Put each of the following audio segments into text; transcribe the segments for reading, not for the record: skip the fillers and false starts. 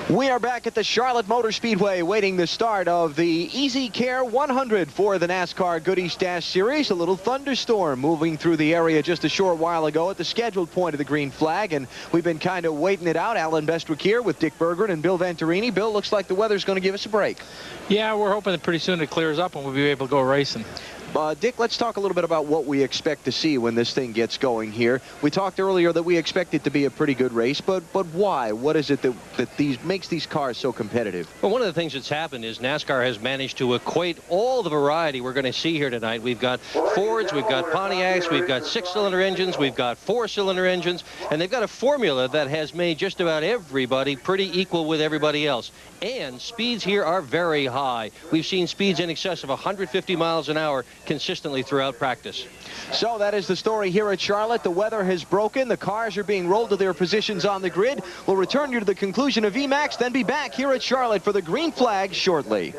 We are back at the Charlotte Motor Speedway waiting the start of the Easy Care 100 for the NASCAR Goodies Dash Series. A little thunderstorm moving through the area just a short while ago at the scheduled point of the green flag, and we've been kind of waiting it out. Alan Bestwick here with Dick Berggren and Bill Venturini. Bill, looks like the weather's going to give us a break. Yeah, we're hoping that pretty soon it clears up and we'll be able to go racing. Dick, let's talk a little bit about what we expect to see when this thing gets going here. We talked earlier that we expect it to be a pretty good race, but why? What is it that makes these cars so competitive? Well, one of the things that's happened is NASCAR has managed to equate all the variety we're going to see here tonight. We've got Fords, we've got Pontiacs, we've got six-cylinder engines, we've got four-cylinder engines, and they've got a formula that has made just about everybody pretty equal with everybody else. And speeds here are very high. We've seen speeds in excess of 150 miles an hour consistently throughout practice. So that is the story here at Charlotte. The weather has broken. The cars are being rolled to their positions on the grid. We'll return you to the conclusion of VMAX, then be back here at Charlotte for the green flag shortly.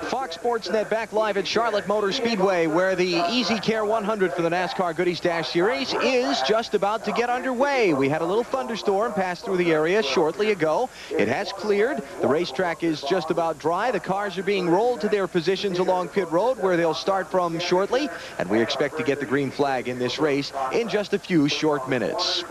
Fox Sports Net back live at Charlotte Motor Speedway, where the Easy Care 100 for the NASCAR Goodies Dash Series is just about to get underway. We had a little thunderstorm pass through the area shortly ago. It has cleared. The racetrack is just about dry. The cars are being rolled to their positions along pit road, where they'll start from shortly, and we expect to get the green flag in this race in just a few short minutes.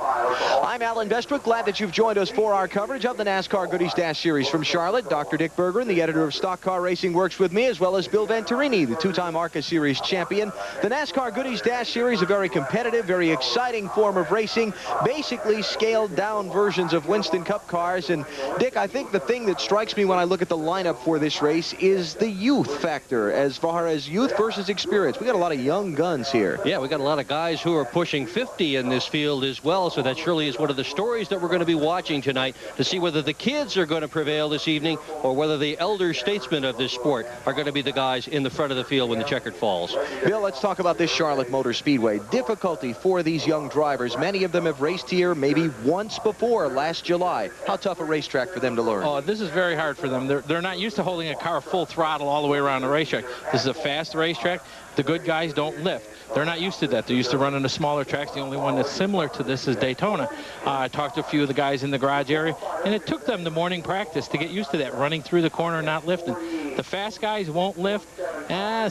I'm Alan Bestwick. Glad that you've joined us for our coverage of the NASCAR Goodies Dash Series from Charlotte. Dr. Dick Berggren, the editor of StockCar Racing, works with me, as well as Bill Venturini, the two-time ARCA Series champion. The NASCAR Goodies Dash Series, a very competitive, very exciting form of racing, basically scaled-down versions of Winston Cup cars. And, Dick, I think the thing that strikes me when I look at the lineup for this race is the youth factor, as far as youth versus experience. We got a lot of young guns here. Yeah, we got a lot of guys who are pushing 50 in this field as well, so that surely is one of the stories that we're going to be watching tonight to see whether the kids are going to prevail this evening or whether the elder statesmen of this sport are going to be the guys in the front of the field when the checkered falls. Bill, let's talk about this Charlotte Motor Speedway. Difficulty for these young drivers. Many of them have raced here maybe once before last July. How tough a racetrack for them to learn? Oh, this is very hard for them. They're not used to holding a car full throttle all the way around the racetrack. This is a fast racetrack. The good guys don't lift. They're not used to that. They're used to running the smaller tracks. The only one that's similar to this is Daytona. I talked to a few of the guys in the garage area, and it took them the morning practice to get used to that, running through the corner and not lifting. The fast guys won't lift.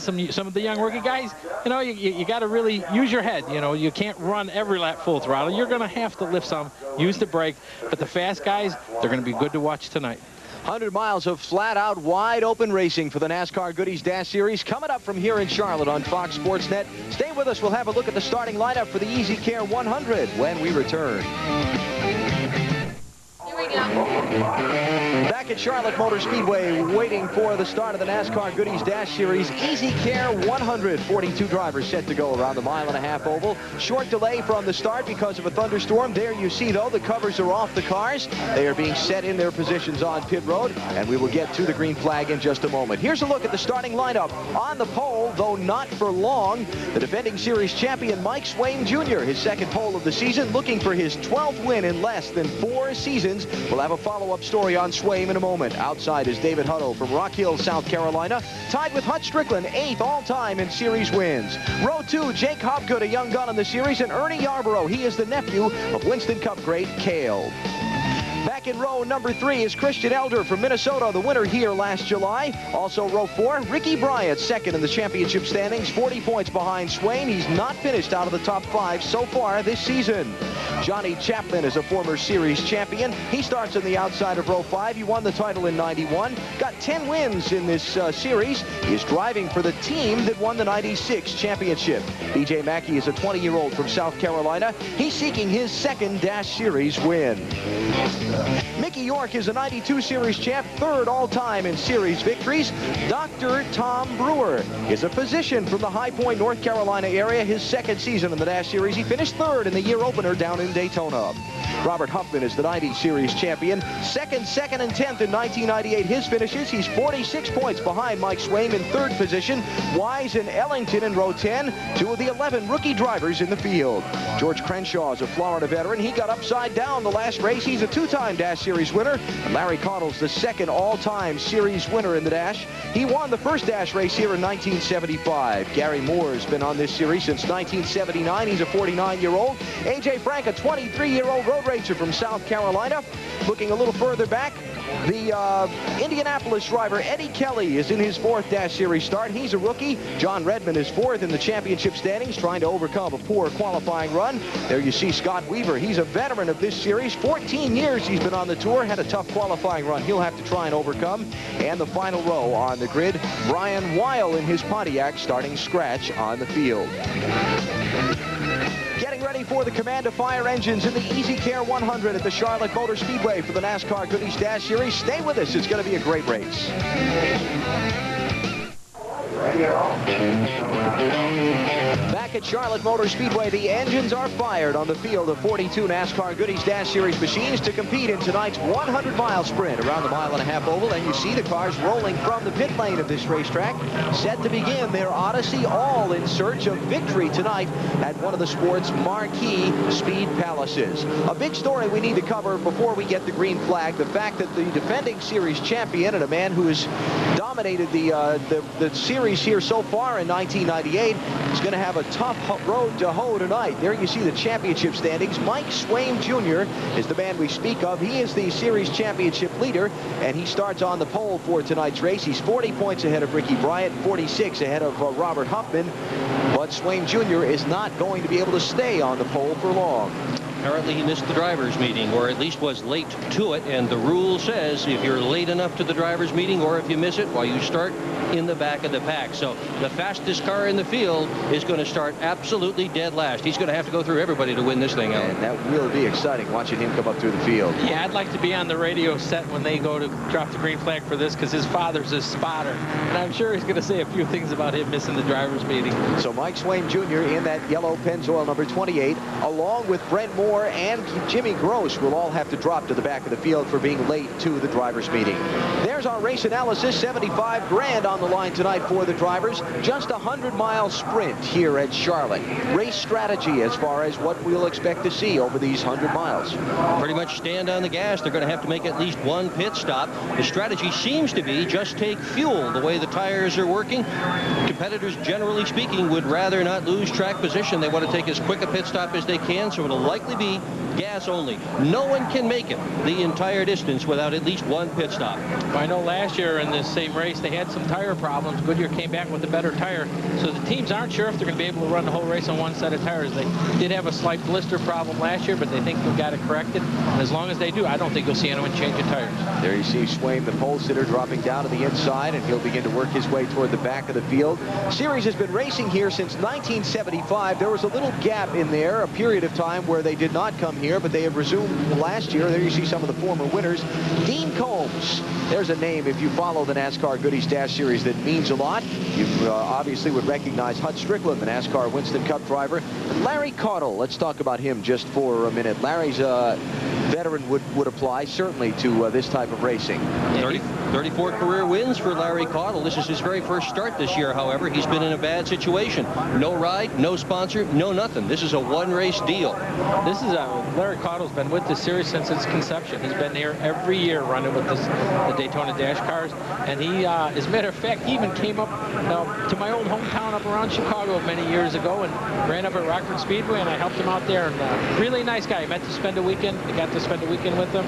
Some of the young rookie guys, you know, you got to really use your head. You know, you can't run every lap full throttle. You're going to have to lift some, use the brake. But the fast guys, they're going to be good to watch tonight. 100 miles of flat-out, wide-open racing for the NASCAR Goodies Dash Series coming up from here in Charlotte on Fox Sports Net. Stay with us. We'll have a look at the starting lineup for the Easy Care 100 when we return. Here we go. Back at Charlotte Motor Speedway, waiting for the start of the NASCAR Goodies Dash Series Easy Care 100. 42 drivers set to go around the mile-and-a-half oval. Short delay from the start because of a thunderstorm. There you see, though, the covers are off the cars. They are being set in their positions on pit road, and we will get to the green flag in just a moment. Here's a look at the starting lineup. On the pole, though not for long, the defending series champion Mike Swain Jr., his second pole of the season, looking for his 12th win in less than 4 seasons. We'll have a follow-up story on Swain in a moment. Outside is David Hutto from Rock Hill, South Carolina, tied with Hut Strickland, 8th all-time in series wins. Row 2, Jake Hobgood, a young gun in the series, and Ernie Yarborough. He is the nephew of Winston Cup great Cale. Back in row number 3 is Christian Elder from Minnesota, the winner here last July. Also row 4, Ricky Bryant, second in the championship standings, 40 points behind Swain. He's not finished out of the top 5 so far this season. Johnny Chapman is a former series champion. He starts on the outside of row 5. He won the title in '91, got 10 wins in this series. He is driving for the team that won the '96 championship. B.J. Mackey is a 20-year-old from South Carolina. He's seeking his second Dash Series win. Mickey York is a '92 series champ, 3rd all-time in series victories. Dr. Tom Brewer is a physician from the High Point, North Carolina area. His second season in the Dash Series. He finished 3rd in the year opener down in Daytona. Robert Huffman is the 90 Series champion. Second, and 10th in 1998. His finishes. He's 46 points behind Mike Swaim in third position. Wise and Ellington in row 10. Two of the 11 rookie drivers in the field. George Crenshaw is a Florida veteran. He got upside down the last race. He's a two-time Dash Series winner. And Larry Caudle's the second all-time Series winner in the Dash. He won the first Dash race here in 1975. Gary Moore's been on this series since 1979. He's a 49-year-old. A.J. Frank, a 23-year-old road racer from South Carolina. Looking a little further back, the Indianapolis driver Eddie Kelly is in his fourth Dash Series start. He's a rookie. John Redmond is fourth in the championship standings, trying to overcome a poor qualifying run. There you see Scott Weaver. He's a veteran of this series. 14 years he's been on the tour. Had a tough qualifying run he'll have to try and overcome. And the final row on the grid, Brian Weil in his Pontiac, starting scratch on the field. Getting ready for the command of fire engines in the Easy Care 100 at the Charlotte Motor Speedway for the NASCAR Goodies Dash Series. Stay with us. It's going to be a great race. Back at Charlotte Motor Speedway, the engines are fired on the field of 42 NASCAR Goodies Dash Series machines to compete in tonight's 100-mile sprint around the mile-and-a-half oval. And you see the cars rolling from the pit lane of this racetrack, set to begin their odyssey, all in search of victory tonight at one of the sport's marquee speed palaces. A big story we need to cover before we get the green flag, the fact that the defending series champion and a man who has dominated the series here so far in 1998 is going to have a tough road to hoe tonight. There you see the championship standings. Mike Swaim Jr. is the man we speak of. He is the series championship leader, and he starts on the pole for tonight's race. He's 40 points ahead of Ricky Bryant, 46 ahead of Robert Huffman, but Swaim Jr. is not going to be able to stay on the pole for long. Apparently he missed the drivers' meeting, or at least was late to it, and the rule says if you're late enough to the drivers' meeting, or if you miss it while you start in the back of the pack. So the fastest car in the field is going to start absolutely dead last. He's going to have to go through everybody to win this thing, Alan. And that will be exciting, watching him come up through the field. Yeah, I'd like to be on the radio set when they go to drop the green flag for this, because his father's his spotter, and I'm sure he's going to say a few things about him missing the drivers' meeting. So Mike Swaim Jr. in that yellow Pennzoil number 28, along with Brent Moore and Jimmy Gross, will all have to drop to the back of the field for being late to the drivers' meeting. There's our race analysis. 75 grand on the line tonight for the drivers. Just a 100-mile sprint here at Charlotte. Race strategy as far as what we'll expect to see over these 100 miles. Pretty much stand on the gas. They're going to have to make at least one pit stop. The strategy seems to be just take fuel. The way the tires are working, competitors, generally speaking, would rather not lose track position. They want to take as quick a pit stop as they can, so it'll likely be gas only. No one can make it the entire distance without at least one pit stop. I know last year in this same race they had some tire problems. Goodyear came back with a better tire, so the teams aren't sure if they're going to be able to run the whole race on one set of tires. They did have a slight blister problem last year, but they think they've got it corrected. And as long as they do, I don't think you'll see anyone changing tires. There you see Swaim, the pole sitter, dropping down to the inside, and he'll begin to work his way toward the back of the field. Series has been racing here since 1975. There was a little gap in there, a period of time where they did not come here, but they have resumed last year. There you see some of the former winners. Dean Combs, there's a name, if you follow the NASCAR Goodies Dash Series, that means a lot. You obviously would recognize Hut Strickland, the NASCAR Winston Cup driver. And Larry Caudle, let's talk about him just for a minute. Larry's a veteran would apply certainly to this type of racing. 34 career wins for Larry Caudle. This is his very first start this year, however. He's been in a bad situation. No ride, no sponsor, no nothing. This is a one-race deal. This is Larry Caudle's been with this series since its conception. He's been here every year running with the Daytona Dash cars. And he, as a matter of fact, he even came up to my old hometown up around Chicago many years ago and ran up at Rockford Speedway, and I helped him out there. And really nice guy. I met to spend a weekend. I got to spend a weekend with him.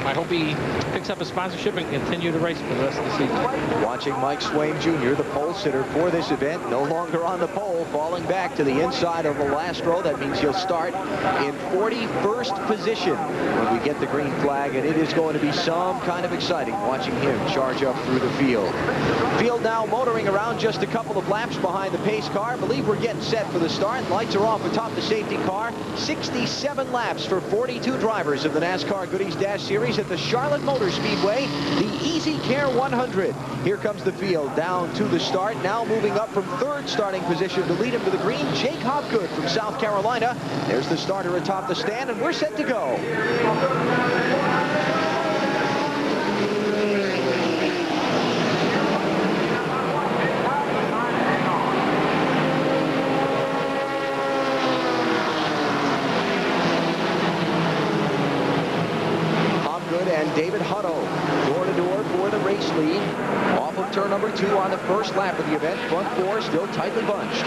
I hope he picks up a sponsorship and continue to race for the rest of the season. Watching Mike Swaim Jr., the pole sitter for this event, no longer on the pole, falling back to the inside of the last row. That means he'll start in 41st position when we get the green flag, and it is going to be some kind of exciting watching him charge up through the field. Field now motoring around just a couple of laps behind the pace car. I believe we're getting set for the start. Lights are off atop the safety car. 67 laps for 42 42 drivers of the NASCAR Goodies Dash Series at the Charlotte Motor Speedway, the Easy Care 100. Here comes the field down to the start. Now moving up from third starting position to lead him to the green, Jake Hopgood from South Carolina. There's the starter atop the stand, and we're set to go. And David Hutto, door-to-door for the race lead. Off of turn number 2 on the first lap of the event. Front 4 still tightly bunched.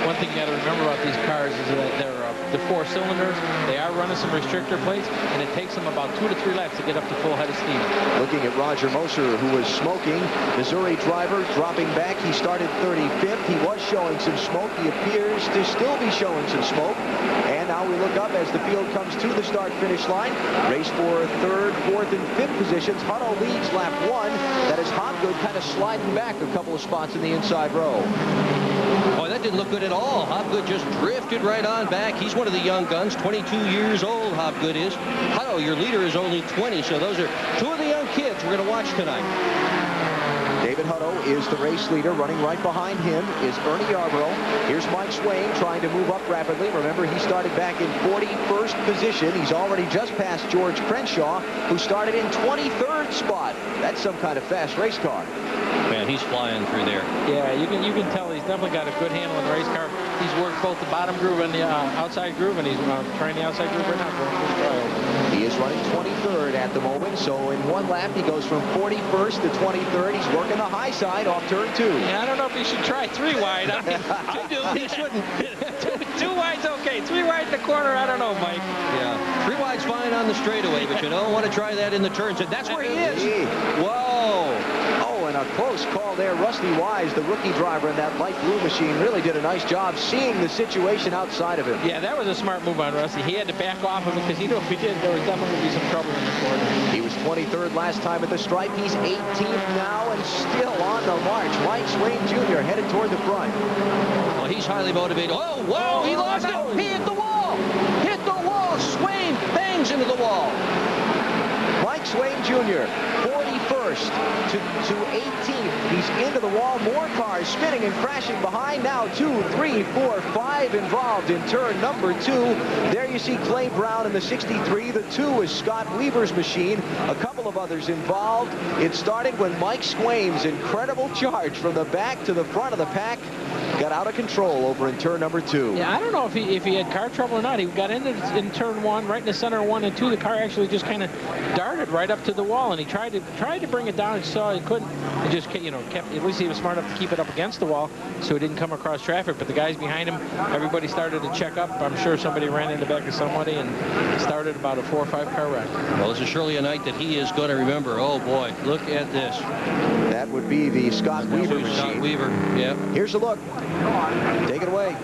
One thing you got to remember about these cars is that they're the 4 cylinders. They are running some restrictor plates, and it takes them about 2 to 3 laps to get up to full head of steam. Looking at Roger Moser, who was smoking. Missouri driver dropping back. He started 35th. He was showing some smoke. He appears to still be showing some smoke. And now we look up as the field comes to the start-finish line. Race for 3rd, 4th, and 5th positions. Hutto leads lap 1. That is Hopgood kind of sliding back a couple of spots in the inside row. Boy, that didn't look good at all. Hopgood just drifted right on back. He's one of the young guns, 22 years old, Hopgood is. Hutto, your leader, is only 20, so those are 2 of the young kids we're going to watch tonight. David Hutto is the race leader. Running right behind him is Ernie Yarborough. Here's Mike Swain trying to move up rapidly. Remember, he started back in 41st position. He's already just passed George Crenshaw, who started in 23rd spot. That's some kind of fast race car. Man, he's flying through there. Yeah, you can tell he's definitely got a good handle in the race car. He's worked both the bottom groove and the outside groove, and he's trying the outside groove right now. He is running 23rd at the moment, so in one lap he goes from 41st to 23rd. He's working the high side off turn 2. Yeah, I don't know if he should try 3 wide. I do. He shouldn't. 2 wide's okay. 3 wide in the corner, I don't know, Mike. Yeah, 3 wide's fine on the straightaway, but you don't want to try that in the turns, and that's where he is. Whoa. And a close call there. Rusty Wise, the rookie driver in that light blue machine, really did a nice job seeing the situation outside of him. Yeah, that was a smart move on Rusty. He had to back off of it because he knew if he did, there was definitely going to be some trouble in the corner. He was 23rd last time at the stripe. He's 18th now and still on the march. Mike Swain Jr. headed toward the front. Well, he's highly motivated. Oh, whoa, he lost it. He hit the wall. Hit the wall. Swain bangs into the wall. Mike Swain Jr., 41st to 18th. He's into the wall. More cars spinning and crashing behind. Now 2, 3, 4, 5 involved in turn number 2. There you see Clay Brown in the 63. The 2 is Scott Weaver's machine. A couple of others involved. It started when Mike Swain's incredible charge from the back to the front of the pack got out of control over in turn number 2. Yeah, I don't know if he had car trouble or not. He got in turn 1, right in the center of 1 and 2. The car actually just kind of darted right up to the wall, and he tried to bring it down and saw he couldn't. He just kept, at least he was smart enough to keep it up against the wall so he didn't come across traffic. But the guys behind him, everybody started to check up. I'm sure somebody ran in the back of somebody and started about a 4 or 5 car wreck. Well, this is surely a night that he is going to remember. Oh boy, look at this. That would be the Scott Weaver machine. Scott Weaver, yeah. Here's a look. Take it away.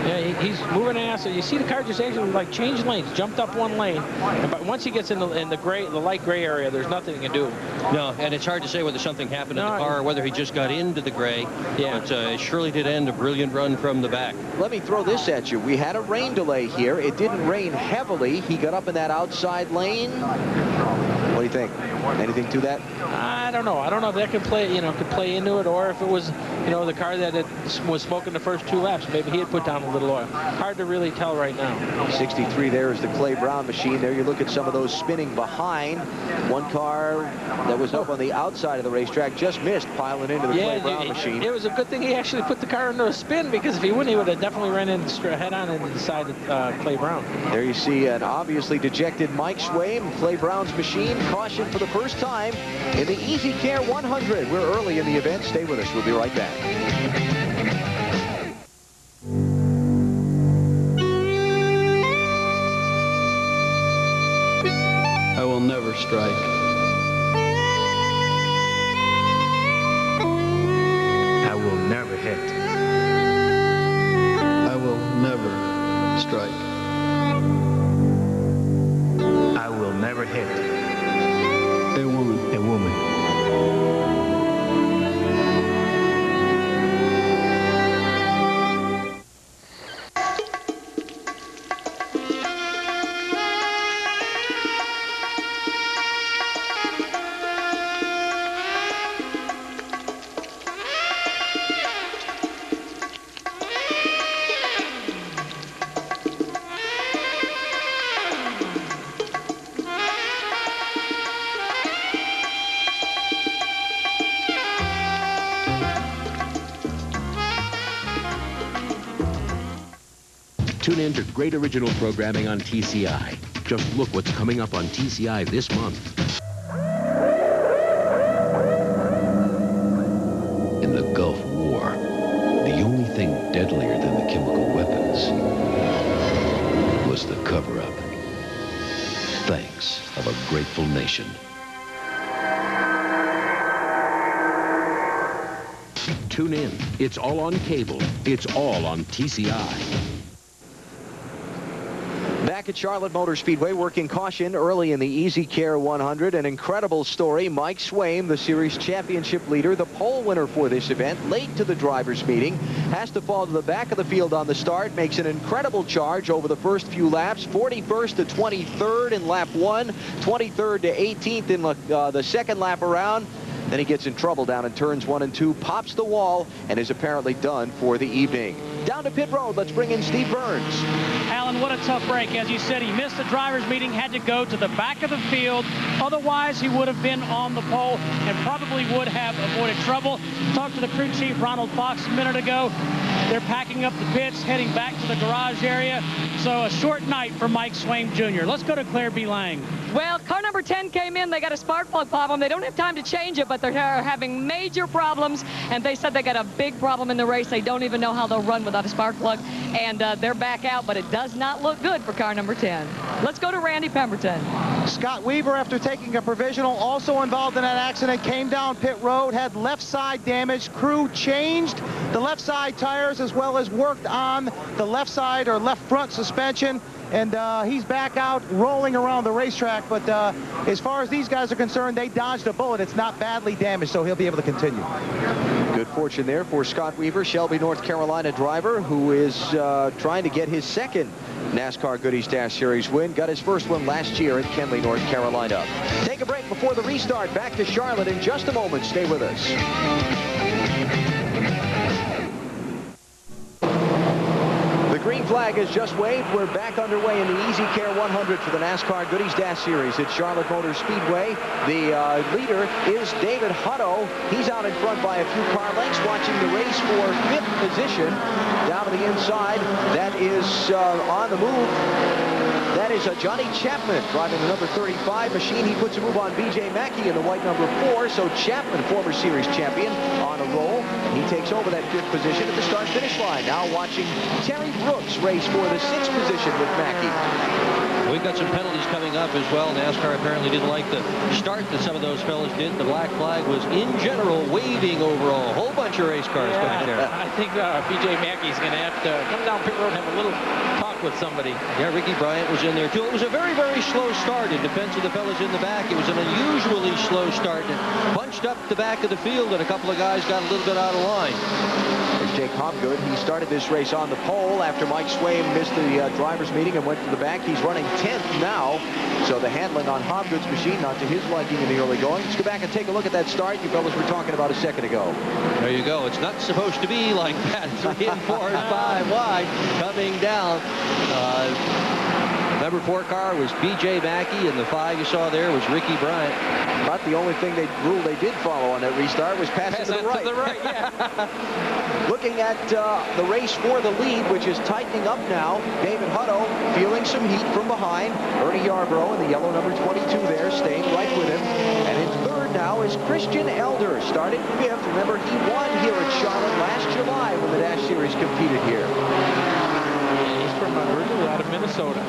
Yeah, he's moving ass. So you see the car just actually like changed lanes, jumped up 1 lane. But once he gets in the light gray area, there's nothing he can do. No, and it's hard to say whether something happened in the car or whether he just got into the gray. Yeah. But it surely did end a brilliant run from the back. Let me throw this at you. We had a rain delay here. It didn't rain heavily. He got up in that outside lane. What do you think? Anything to that? I don't know. I don't know if that could play into it, or if it was, the car that was smoking the first 2 laps. Maybe he had put down a little oil. Hard to really tell right now. 63 there is the Clay Brown machine. There you look at some of those spinning behind. One car that was up on the outside of the racetrack just missed piling into the Clay Brown machine. It was a good thing he actually put the car into a spin, because if he wouldn't, he would have definitely ran in head-on into the side of Clay Brown. There you see an obviously dejected Mike Swain. Clay Brown's machine caution for the first time in the Easy Care 100. We're early in the event. Stay with us. We'll be right back. I will never strike. I will never hit. I will never strike. I will never hit. A woman. A woman. Tune in to great original programming on TCI. Just look what's coming up on TCI this month. In the Gulf War, the only thing deadlier than the chemical weapons was the cover-up. Thanks of a grateful nation. Tune in. It's all on cable. It's all on TCI. Back at Charlotte Motor Speedway, working caution early in the Easy Care 100. An incredible story. Mike Swaim, the series championship leader, the pole winner for this event, late to the drivers' meeting, has to fall to the back of the field on the start, makes an incredible charge over the first few laps, 41st to 23rd in lap 1, 23rd to 18th in the second lap around. Then he gets in trouble down in turns 1 and 2, pops the wall, and is apparently done for the evening. Down to pit road, let's bring in Steve Burns. Alan, what a tough break. As you said, he missed the driver's meeting, had to go to the back of the field. Otherwise, he would have been on the pole and probably would have avoided trouble. Talked to the crew chief, Ronald Fox, a minute ago. They're packing up the pits, heading back to the garage area. So a short night for Mike Swaim Jr. Let's go to Claire B. Lang. Well, car number 10 came in. They got a spark plug problem. They don't have time to change it, but they're having major problems. And they said they got a big problem in the race. They don't even know how they'll run without a spark plug. And they're back out, but it does not look good for car number 10. Let's go to Randy Pemberton. Scott Weaver, after taking a provisional, also involved in that accident, came down pit road, had left side damage. Crew changed the left side tires as well as worked on the left side or left front suspension. And he's back out rolling around the racetrack. But as far as these guys are concerned, they dodged a bullet. It's not badly damaged, so he'll be able to continue. Good fortune there for Scott Weaver, Shelby, North Carolina driver, who is trying to get his second NASCAR Goodies Dash Series win. Got his first one last year at Kenly, North Carolina. Take a break before the restart. Back to Charlotte in just a moment. Stay with us. The green flag has just waved. We're back underway in the Easy Care 100 for the NASCAR Goodies Dash Series at Charlotte Motor Speedway. The leader is David Hutto. He's out in front by a few car lengths, watching the race for 5th position. Down to the inside, that is on the move. That is Johnny Chapman driving the number 35 machine. He puts a move on B.J. Mackey in the white number 4. So Chapman, former series champion, on a roll. He takes over that 5th position at the start-finish line. Now watching Terry Brooks race for the 6th position with Mackey. We've got some penalties coming up as well. NASCAR apparently didn't like the start that some of those fellas did. The black flag was, in general, waving over a whole bunch of race cars back there. I think B.J. Mackey's going to have to come down pit road and have a little talk with somebody. Yeah, Ricky Bryant was in there, too. It was a very, very slow start in defense of the fellas in the back. It was an unusually slow start. It bunched up the back of the field, and a couple of guys got a little bit out of line. There's Jake Hobgood. He started this race on the pole after Mike Swaim missed the drivers' meeting and went to the back. He's running 10th now. So the handling on Hobgood's machine, not to his liking in the early going. Let's go back and take a look at that start you fellas were talking about a second ago. There you go. It's not supposed to be like that. 3 and 4 and 5 wide coming down. Number 4 car was B.J. Mackey, and the 5 you saw there was Ricky Bryant. But the only thing rule they did follow on that restart was passing to the right. To the right, yeah. Looking at the race for the lead, which is tightening up now. David Hutto feeling some heat from behind. Ernie Yarbrough in the yellow number 22 there, staying right with him. And in third now is Christian Elder, starting 5th. Remember, he won here at Charlotte last July when the Dash Series competed here. He's from originally out of Minnesota.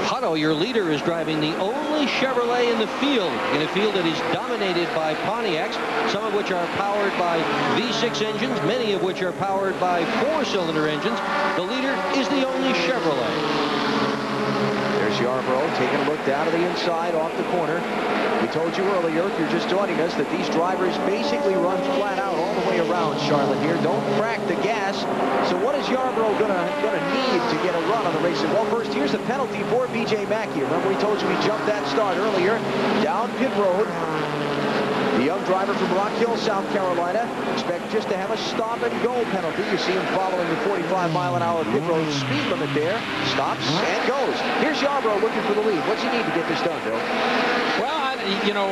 Hutto, your leader, is driving the only Chevrolet in the field that is dominated by Pontiacs, some of which are powered by V6 engines, many of which are powered by 4-cylinder engines. The leader is the only Chevrolet. There's Yarbrough taking a look down to the inside off the corner. We told you earlier, if you're just joining us, that these drivers basically run flat out all the way around Charlotte here. Don't crack the gas. So what is Yarbrough gonna need to get a run on the race? Well, first, here's the penalty for B.J. Mackey. Remember, we told you he jumped that start earlier. Down pit road. The young driver from Rock Hill, South Carolina, expect just to have a stop-and-go penalty. You see him following the 45-mile-an-hour pit road speed limit there. Stops and goes. Here's Yarbrough looking for the lead. What's he need to get this done, Bill? Well, you know,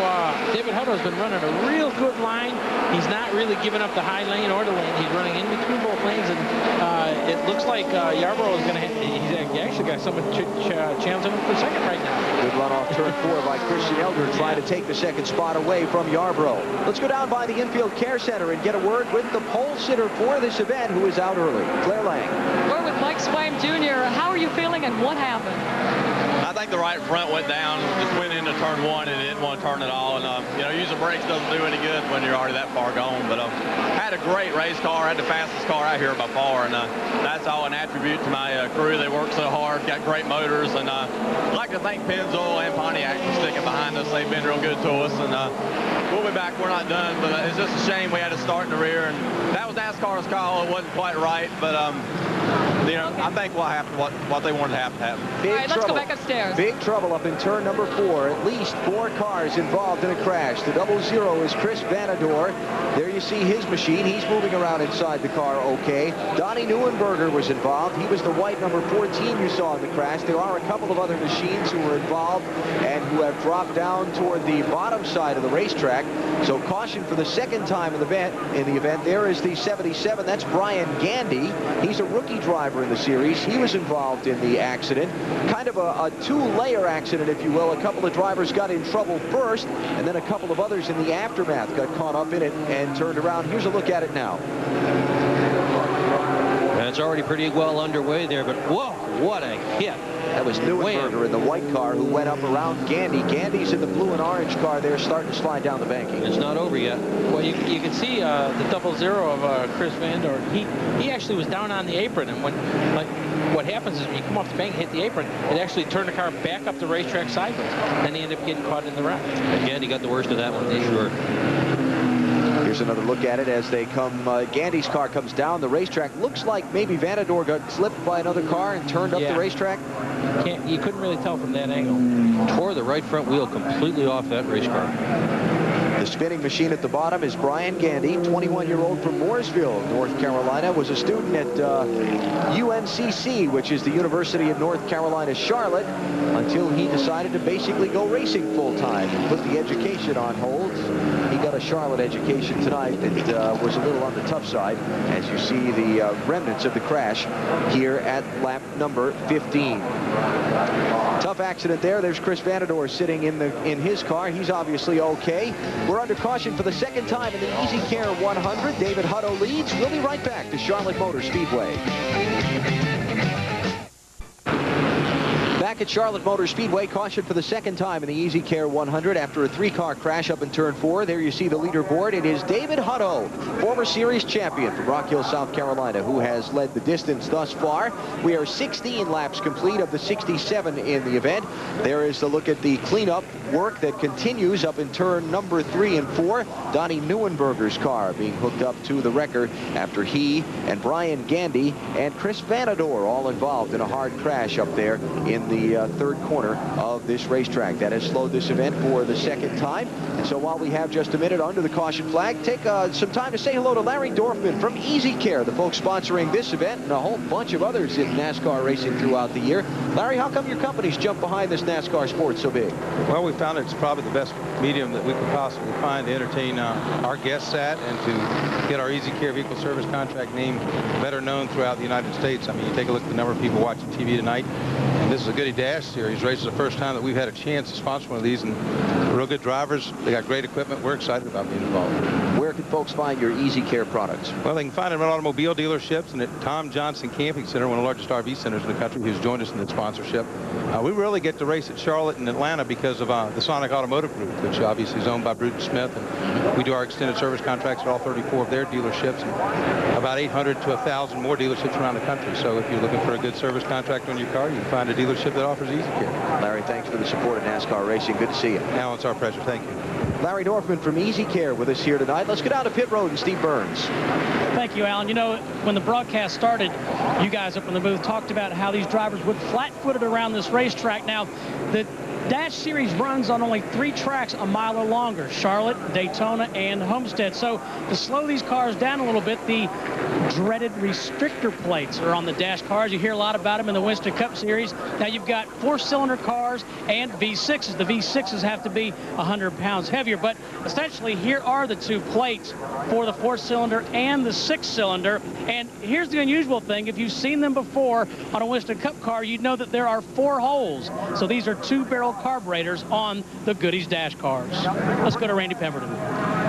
David Hutto's been running a real good line. He's not really giving up the high lane or the lane. He's running in between both lanes, and it looks like Yarborough is going to. He's actually got someone challenging him for second right now. Good run off turn 4 by Christian Elder, trying to take the second spot away from Yarborough. Let's go down by the infield care center and get a word with the pole sitter for this event, who is out early, Claire Lang. We're with Mike Swaim Jr. How are you feeling, and what happened? I think the right front went down, just went into turn 1 and didn't want to turn at all. And, you know, using brakes doesn't do any good when you're already that far gone. But had a great race car, had the fastest car out here by far. And that's all an attribute to my crew. They work so hard, got great motors. And I'd like to thank Pennzoil and Pontiac for sticking behind us. They've been real good to us. And we'll be back. We're not done. But it's just a shame we had to start in the rear. And that was NASCAR's call. It wasn't quite right. But, you know, I think what they wanted to happen. All right, let's go back upstairs. Big trouble up in turn number 4. At least 4 cars involved in a crash. The 00 is Chris Vanador. There you see his machine. He's moving around inside the car okay. Donnie Neuenberger was involved. He was the white number 14 you saw in the crash. There are a couple of other machines who were involved and who have dropped down toward the bottom side of the racetrack. So caution for the second time in the event. There is the 77. That's Brian Gandy. He's a rookie driver in the series. He was involved in the accident. Kind of a two-layer accident, if you will. A couple of drivers got in trouble first, and then a couple of others in the aftermath got caught up in it and turned around. Here's a look at it now. That's already pretty well underway there, but whoa, what a hit. That was Neuenberger in the white car who went up around Gandy. Gandy's in the blue and orange car there, starting to slide down the banking. It's not over yet. Well, you can see the 00 of Chris Vandor. He actually was down on the apron, and when what happens is when you come off the bank and hit the apron, it actually turned the car back up the racetrack sideways. Then he ended up getting caught in the wreck. And Gandy got the worst of that one, for sure. Here's another look at it as they come. Gandy's car comes down the racetrack. Looks like maybe Vanador got slipped by another car and turned up the racetrack. You couldn't really tell from that angle. Tore the right front wheel completely off that race car. The spinning machine at the bottom is Brian Gandy, 21-year-old from Mooresville, North Carolina. Was a student at UNCC, which is the University of North Carolina, Charlotte, until he decided to basically go racing full-time and put the education on hold. He got a Charlotte education tonight that was a little on the tough side, as you see the remnants of the crash here at lap number 15. Tough accident there. There's Chris Vanador sitting in his car. He's obviously okay. We're under caution for the second time in the Easy Care 100. David Hutto leads. We'll be right back to Charlotte Motor Speedway. Back at Charlotte Motor Speedway, caution for the second time in the Easy Care 100 after a 3-car crash up in turn 4. There you see the leaderboard. It is David Hutto, former series champion from Rock Hill, South Carolina, who has led the distance thus far. We are 16 laps complete of the 67 in the event. There is a look at the cleanup work that continues up in turn number 3 and 4. Donnie Neuenberger's car being hooked up to the wrecker after he and Brian Gandy and Chris Vanador all involved in a hard crash up there in the third corner of this racetrack. That has slowed this event for the second time. And so while we have just a minute under the caution flag, take some time to say hello to Larry Dorfman from Easy Care, the folks sponsoring this event and a whole bunch of others in NASCAR racing throughout the year. Larry, how come your company's jumped behind this NASCAR sport so big? Well, we found it's probably the best medium that we could possibly find to entertain our guests at and to get our Easy Care vehicle service contract name better known throughout the United States. I mean, you take a look at the number of people watching TV tonight, and this is a Goody Dash Series race. Is the first time that we've had a chance to sponsor one of these, and real good drivers. They got great equipment. We're excited about being involved. Where can folks find your Easy Care products? Well, they can find them at automobile dealerships and at Tom Johnson Camping Center, one of the largest RV centers in the country, who's joined us in the sponsorship. We really get to race at Charlotte and Atlanta because of the Sonic Automotive Group, which obviously is owned by Bruton Smith, and we do our extended service contracts at all 34 of their dealerships, and about 800 to 1,000 more dealerships around the country. So if you're looking for a good service contract on your car, you can find a dealership that offers Easy Care. Larry, thanks for the support of NASCAR racing. Good to see you. Alan, it's our pleasure. Thank you. Larry Dorfman from Easy Care with us here tonight. Let's go down to pit road and Steve Burns. Thank you, Alan. You know, when the broadcast started, you guys up in the booth talked about how these drivers would flat-footed around this racetrack. Now, the Dash Series runs on only 3 tracks a mile or longer: Charlotte, Daytona, and Homestead. So to slow these cars down a little bit, the dreaded restrictor plates are on the dash cars. You hear a lot about them in the Winston Cup Series. Now you've got 4-cylinder cars and V6s. The V6s have to be 100 pounds heavier, but essentially here are the two plates for the 4-cylinder and the 6-cylinder. And here's the unusual thing. If you've seen them before on a Winston Cup car, you'd know that there are 4 holes. So these are 2-barrel carburetors on the Goodys dash cars. Let's go to Randy Pemberton.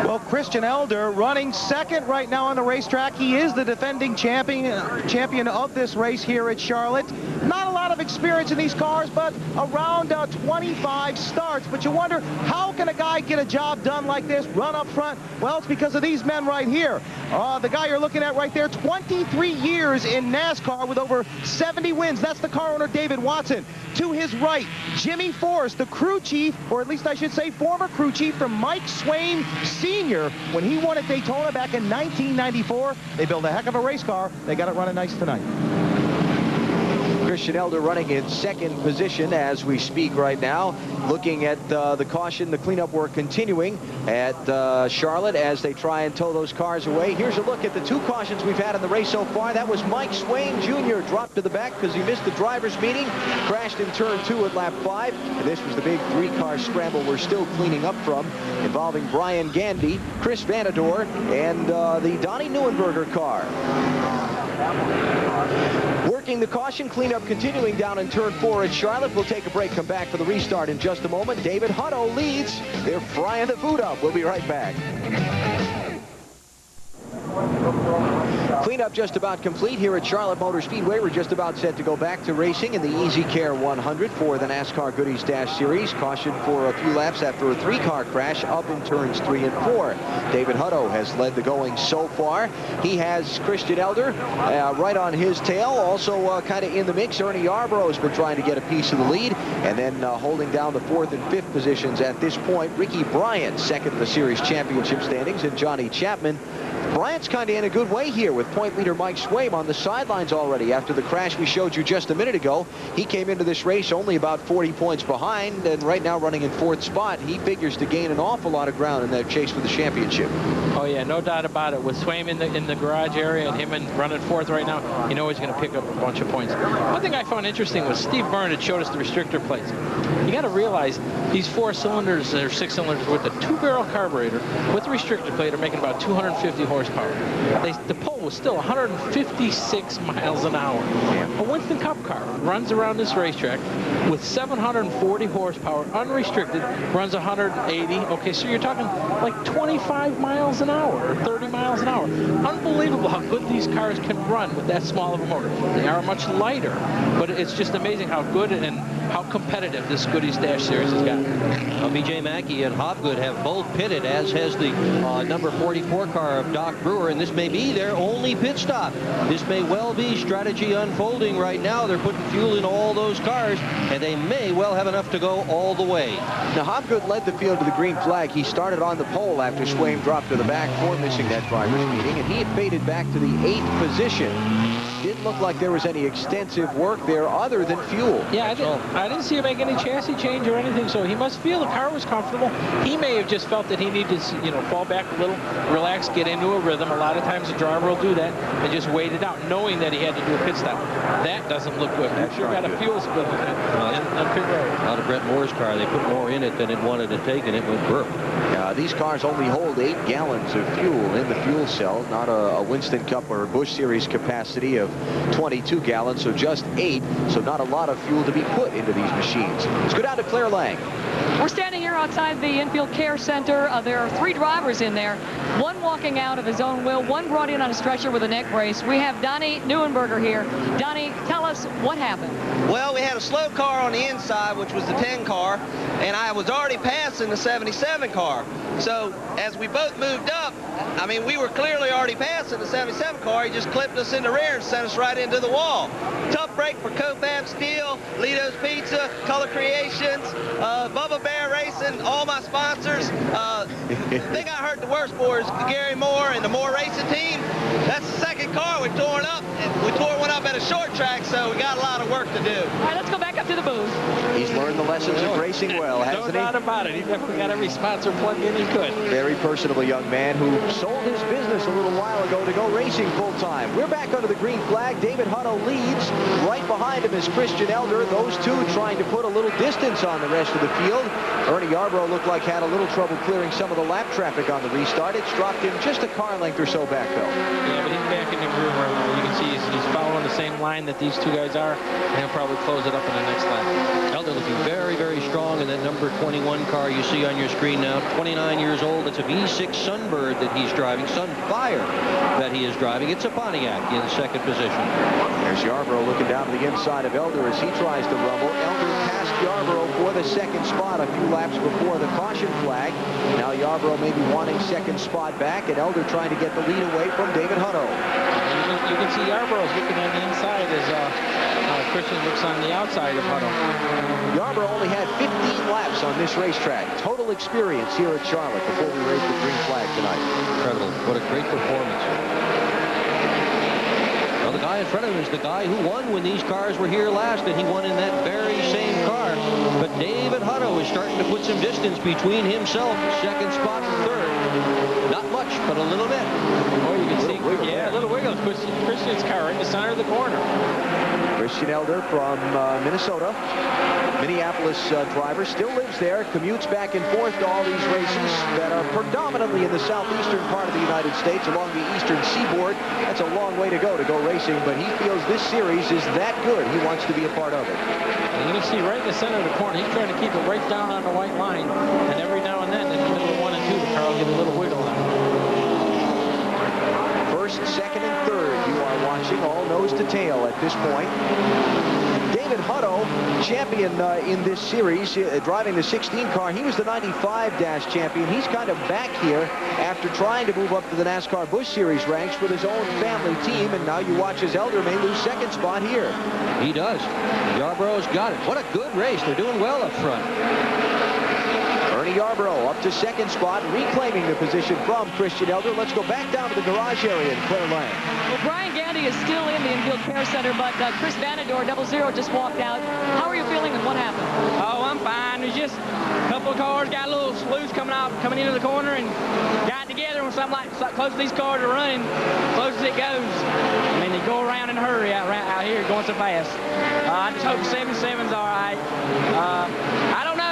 Well, Christian Elder running second right now on the racetrack. He is the defending champion of this race here at Charlotte. Not a lot of experience in these cars, but around 25 starts. But you wonder, how can a guy get a job done like this, run up front? Well, it's because of these men right here. The guy you're looking at right there, 23 years in NASCAR with over 70 wins. That's the car owner, David Watson. To his right, Jimmy Forrest, the crew chief, or at least I should say former crew chief from Mike Swain Sr. when he won at Daytona back in 1994. They built a heck of a race car. They got it running nice tonight. Christian Elder running in second position as we speak right now. Looking at the caution, the cleanup work continuing at Charlotte as they try and tow those cars away. Here's a look at the 2 cautions we've had in the race so far. That was Mike Swain Jr. dropped to the back because he missed the driver's meeting, crashed in turn 2 at lap 5. And this was the big 3-car scramble we're still cleaning up from, involving Brian Gandy, Chris Vanador, and the Donnie Neuenberger car. Working the caution, cleanup continuing down in turn 4 at Charlotte. We'll take a break, come back for the restart in just a moment. David Hutto leads. They're frying the food up. We'll be right back. Cleanup just about complete here at Charlotte Motor Speedway. We're just about set to go back to racing in the Easy Care 100 for the NASCAR Goodies Dash Series. Caution for a few laps after a 3-car crash up in turns 3 and 4. David Hutto has led the going so far. He has Christian Elder right on his tail. Also kind of in the mix, Ernie Yarbrough's been trying to get a piece of the lead. And then holding down the 4th and 5th positions at this point, Ricky Bryant, second in the series championship standings, and Johnny Chapman. Bryant's kind of in a good way here with point leader Mike Swaim on the sidelines already after the crash we showed you just a minute ago. He came into this race only about 40 points behind, and right now running in 4th spot. He figures to gain an awful lot of ground in that chase for the championship. Oh yeah, no doubt about it. With Swaim in the garage area and him running 4th right now, you know he's going to pick up a bunch of points. One thing I found interesting was Steve Byrne had showed us the restrictor plates. You got to realize these 4-cylinders or 6-cylinders with a 2-barrel carburetor with the restrictor plate are making about 250 horsepower. The pole was still 156 miles an hour. A Winston Cup car runs around this racetrack with 740 horsepower, unrestricted, runs 180. Okay, so you're talking like 25 miles an hour or 30 miles an hour. Unbelievable how good these cars can run with that small of a motor. They are much lighter, but it's just amazing how good and how competitive this Goodies Dash Series has got. B.J. Mackey and Hopgood have both pitted, as has the number 44 car of Doc Brewer, and this may be their only pit stop. This may well be strategy unfolding right now. They're putting fuel in all those cars, and they may well have enough to go all the way. Now, Hopgood led the field to the green flag. He started on the pole after Swaim dropped to the back for missing that driver's meeting, and he had faded back to the 8th position. Didn't look like there was any extensive work there other than fuel. Yeah, I didn't see him make any chassis change or anything, so he must feel the car was comfortable. He may have just felt that he needed to, you know, fall back a little, relax, get into a rhythm. A lot of times the driver will do that and just wait it out, knowing that he had to do a pit stop. That doesn't look good. You sure got a fuel spill on pit road. Out of Brett Moore's car, they put more in it than it wanted to take, and it went burp. These cars only hold 8 gallons of fuel in the fuel cell, not a Winston Cup or a Busch Series capacity of 22 gallons, so just 8, so not a lot of fuel to be put into these machines. Let's go down to Claire Lang. We're standing here outside the infield care center. There are 3 drivers in there, one walking out of his own will, one brought in on a stretcher with a neck brace. We have Donnie Neuenberger here. Donnie, tell us what happened. Well, we had a slow car on the inside, which was the 10 car, and I was already passing the 77 car. So as we both moved up, I mean, we were clearly already passing the 77 car. He just clipped us in the rear and sent us right into the wall. Tough break for Cofab Steel, Lito's Pizza, Color Creations, Bubba Bear Racing, all my sponsors. The thing I hurt the worst for is Gary Moore and the Moore Racing team. That's the second car we tore up. We tore one up at a short track, so we got a lot of work to do. All right, let's go back up to the booth. He's learned the lessons of racing well, hasn't he? No doubt about it. He definitely got every sponsor plugged in he could. Very personable young man who sold his business a little while ago to go racing full-time. We're back under the green flag. David Hutto leads. Right behind him is Christian Elder. Those two trying to put a little distance on the rest of the field. Ernie Yarbrough looked like had a little trouble clearing some of the lap traffic on the restart. It's dropped him just a car length or so back, though. Yeah, but he's back in the groove right now. You can see he's following the same line that these two guys are, and he'll probably close it up in the next lap. Elder looking very, very strong in that number 21 car you see on your screen now. 29 years old. It's a V6 Sunbird that he's driving. Sunfire that he is driving. It's a Pontiac in second position. There's Yarbrough looking down to the inside of Elder as he tries to rumble. Elder passed Yarbrough for the second spot a few laps before the caution flag. Now Yarbrough maybe wanting second spot back, and Elder trying to get the lead away from David Hutto. You can see Yarbrough's looking on the inside as Christian looks on the outside of Hutto. Yarbrough only had 15 laps on this racetrack. Total experience here at Charlotte before we raised the green flag tonight. Incredible. What a great performance. Well, the guy in front of him is the guy who won when these cars were here last, and he won in that very same car. But David Hutto is starting to put some distance between himself, second spot and third. Not much, but a little bit. Oh, you can see, yeah, a little wiggle. Christian's car right in the center of the corner. Christian Elder from Minnesota. Minneapolis driver, still lives there, commutes back and forth to all these races that are predominantly in the southeastern part of the United States, along the eastern seaboard. That's a long way to go racing, but he feels this series is that good. He wants to be a part of it. And you can see right in the center of the corner, he's trying to keep it right down on the white line, and every now and then, in the middle of 1 and 2, the car will get a little wiggle on it. First, second, and third, you are watching all nose to tail at this point. David Hutto, champion in this series, driving the 16 car. He was the 95 champion. He's kind of back here after trying to move up to the NASCAR Busch Series ranks with his own family team, and now you watch as Elder may lose second spot here. He does. Yarbrough's got it. What a good race. They're doing well up front. Ernie Yarbrough up to second spot, reclaiming the position from Christian Elder. Let's go back down to the garage area in Claire Lane. Well, Brian Gandy is still in the infield care center, but Chris Vanador, 00, just walked out. How are you feeling and what happened? Oh, I'm fine. There's just a couple of cars got a little loose coming into the corner and got together when something like close to these cars are running, close as it goes. I mean, they go around in a hurry out here going so fast. I just hope the 77's all right. I don't know.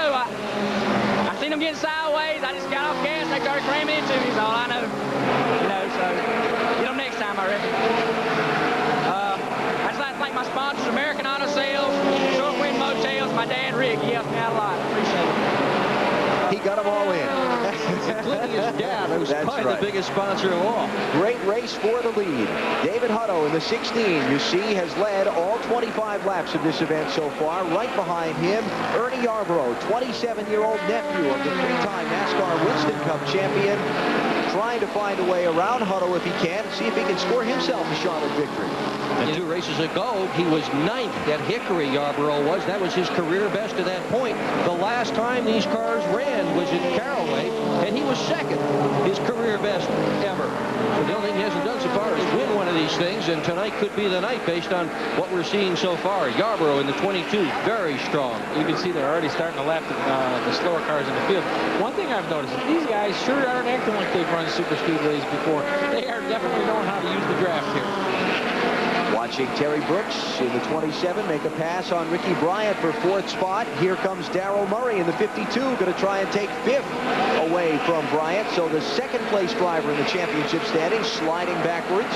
I seen them getting sideways. I just got off gas. They started cramming into me. Is all I know. You know, so get them next time, I reckon. I just like to thank my sponsors, American Auto Sales, Short Wind Motels, my dad, Rick. He helped me out a lot. Appreciate it. He got them all in. Including his dad, who's probably right. the biggest sponsor of all. Great race for the lead. David Hutto in the 16, you see, has led all 25 laps of this event so far. Right behind him, Ernie Yarbrough, 27-year-old nephew of the three-time NASCAR Winston Cup champion, trying to find a way around Hutto if he can, see if he can score himself a Charlotte victory. And 2 races ago, he was 9th at Hickory, Yarbrough was. That was his career best to that point. The last time these cars ran was in Caraway, and he was 2nd, his career best ever. So the only thing he hasn't done so far is win one of these things, and tonight could be the night based on what we're seeing so far. Yarbrough in the 22, very strong. You can see they're already starting to lap the slower cars in the field. One thing I've noticed is these guys sure aren't acting like they've run super speedways before. They are definitely knowing how to use the draft here. Watching Terry Brooks in the 27 make a pass on Ricky Bryant for 4th spot. Here comes Darrell Murray in the 52, going to try and take 5th away from Bryant. So the 2nd place driver in the championship standings sliding backwards.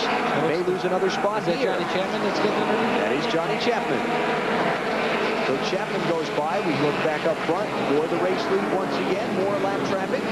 May lose another spot here. Is that Johnny Chapman that's getting underneath? That is Johnny Chapman. So Chapman goes by. We look back up front for the race lead once again. More lap traffic.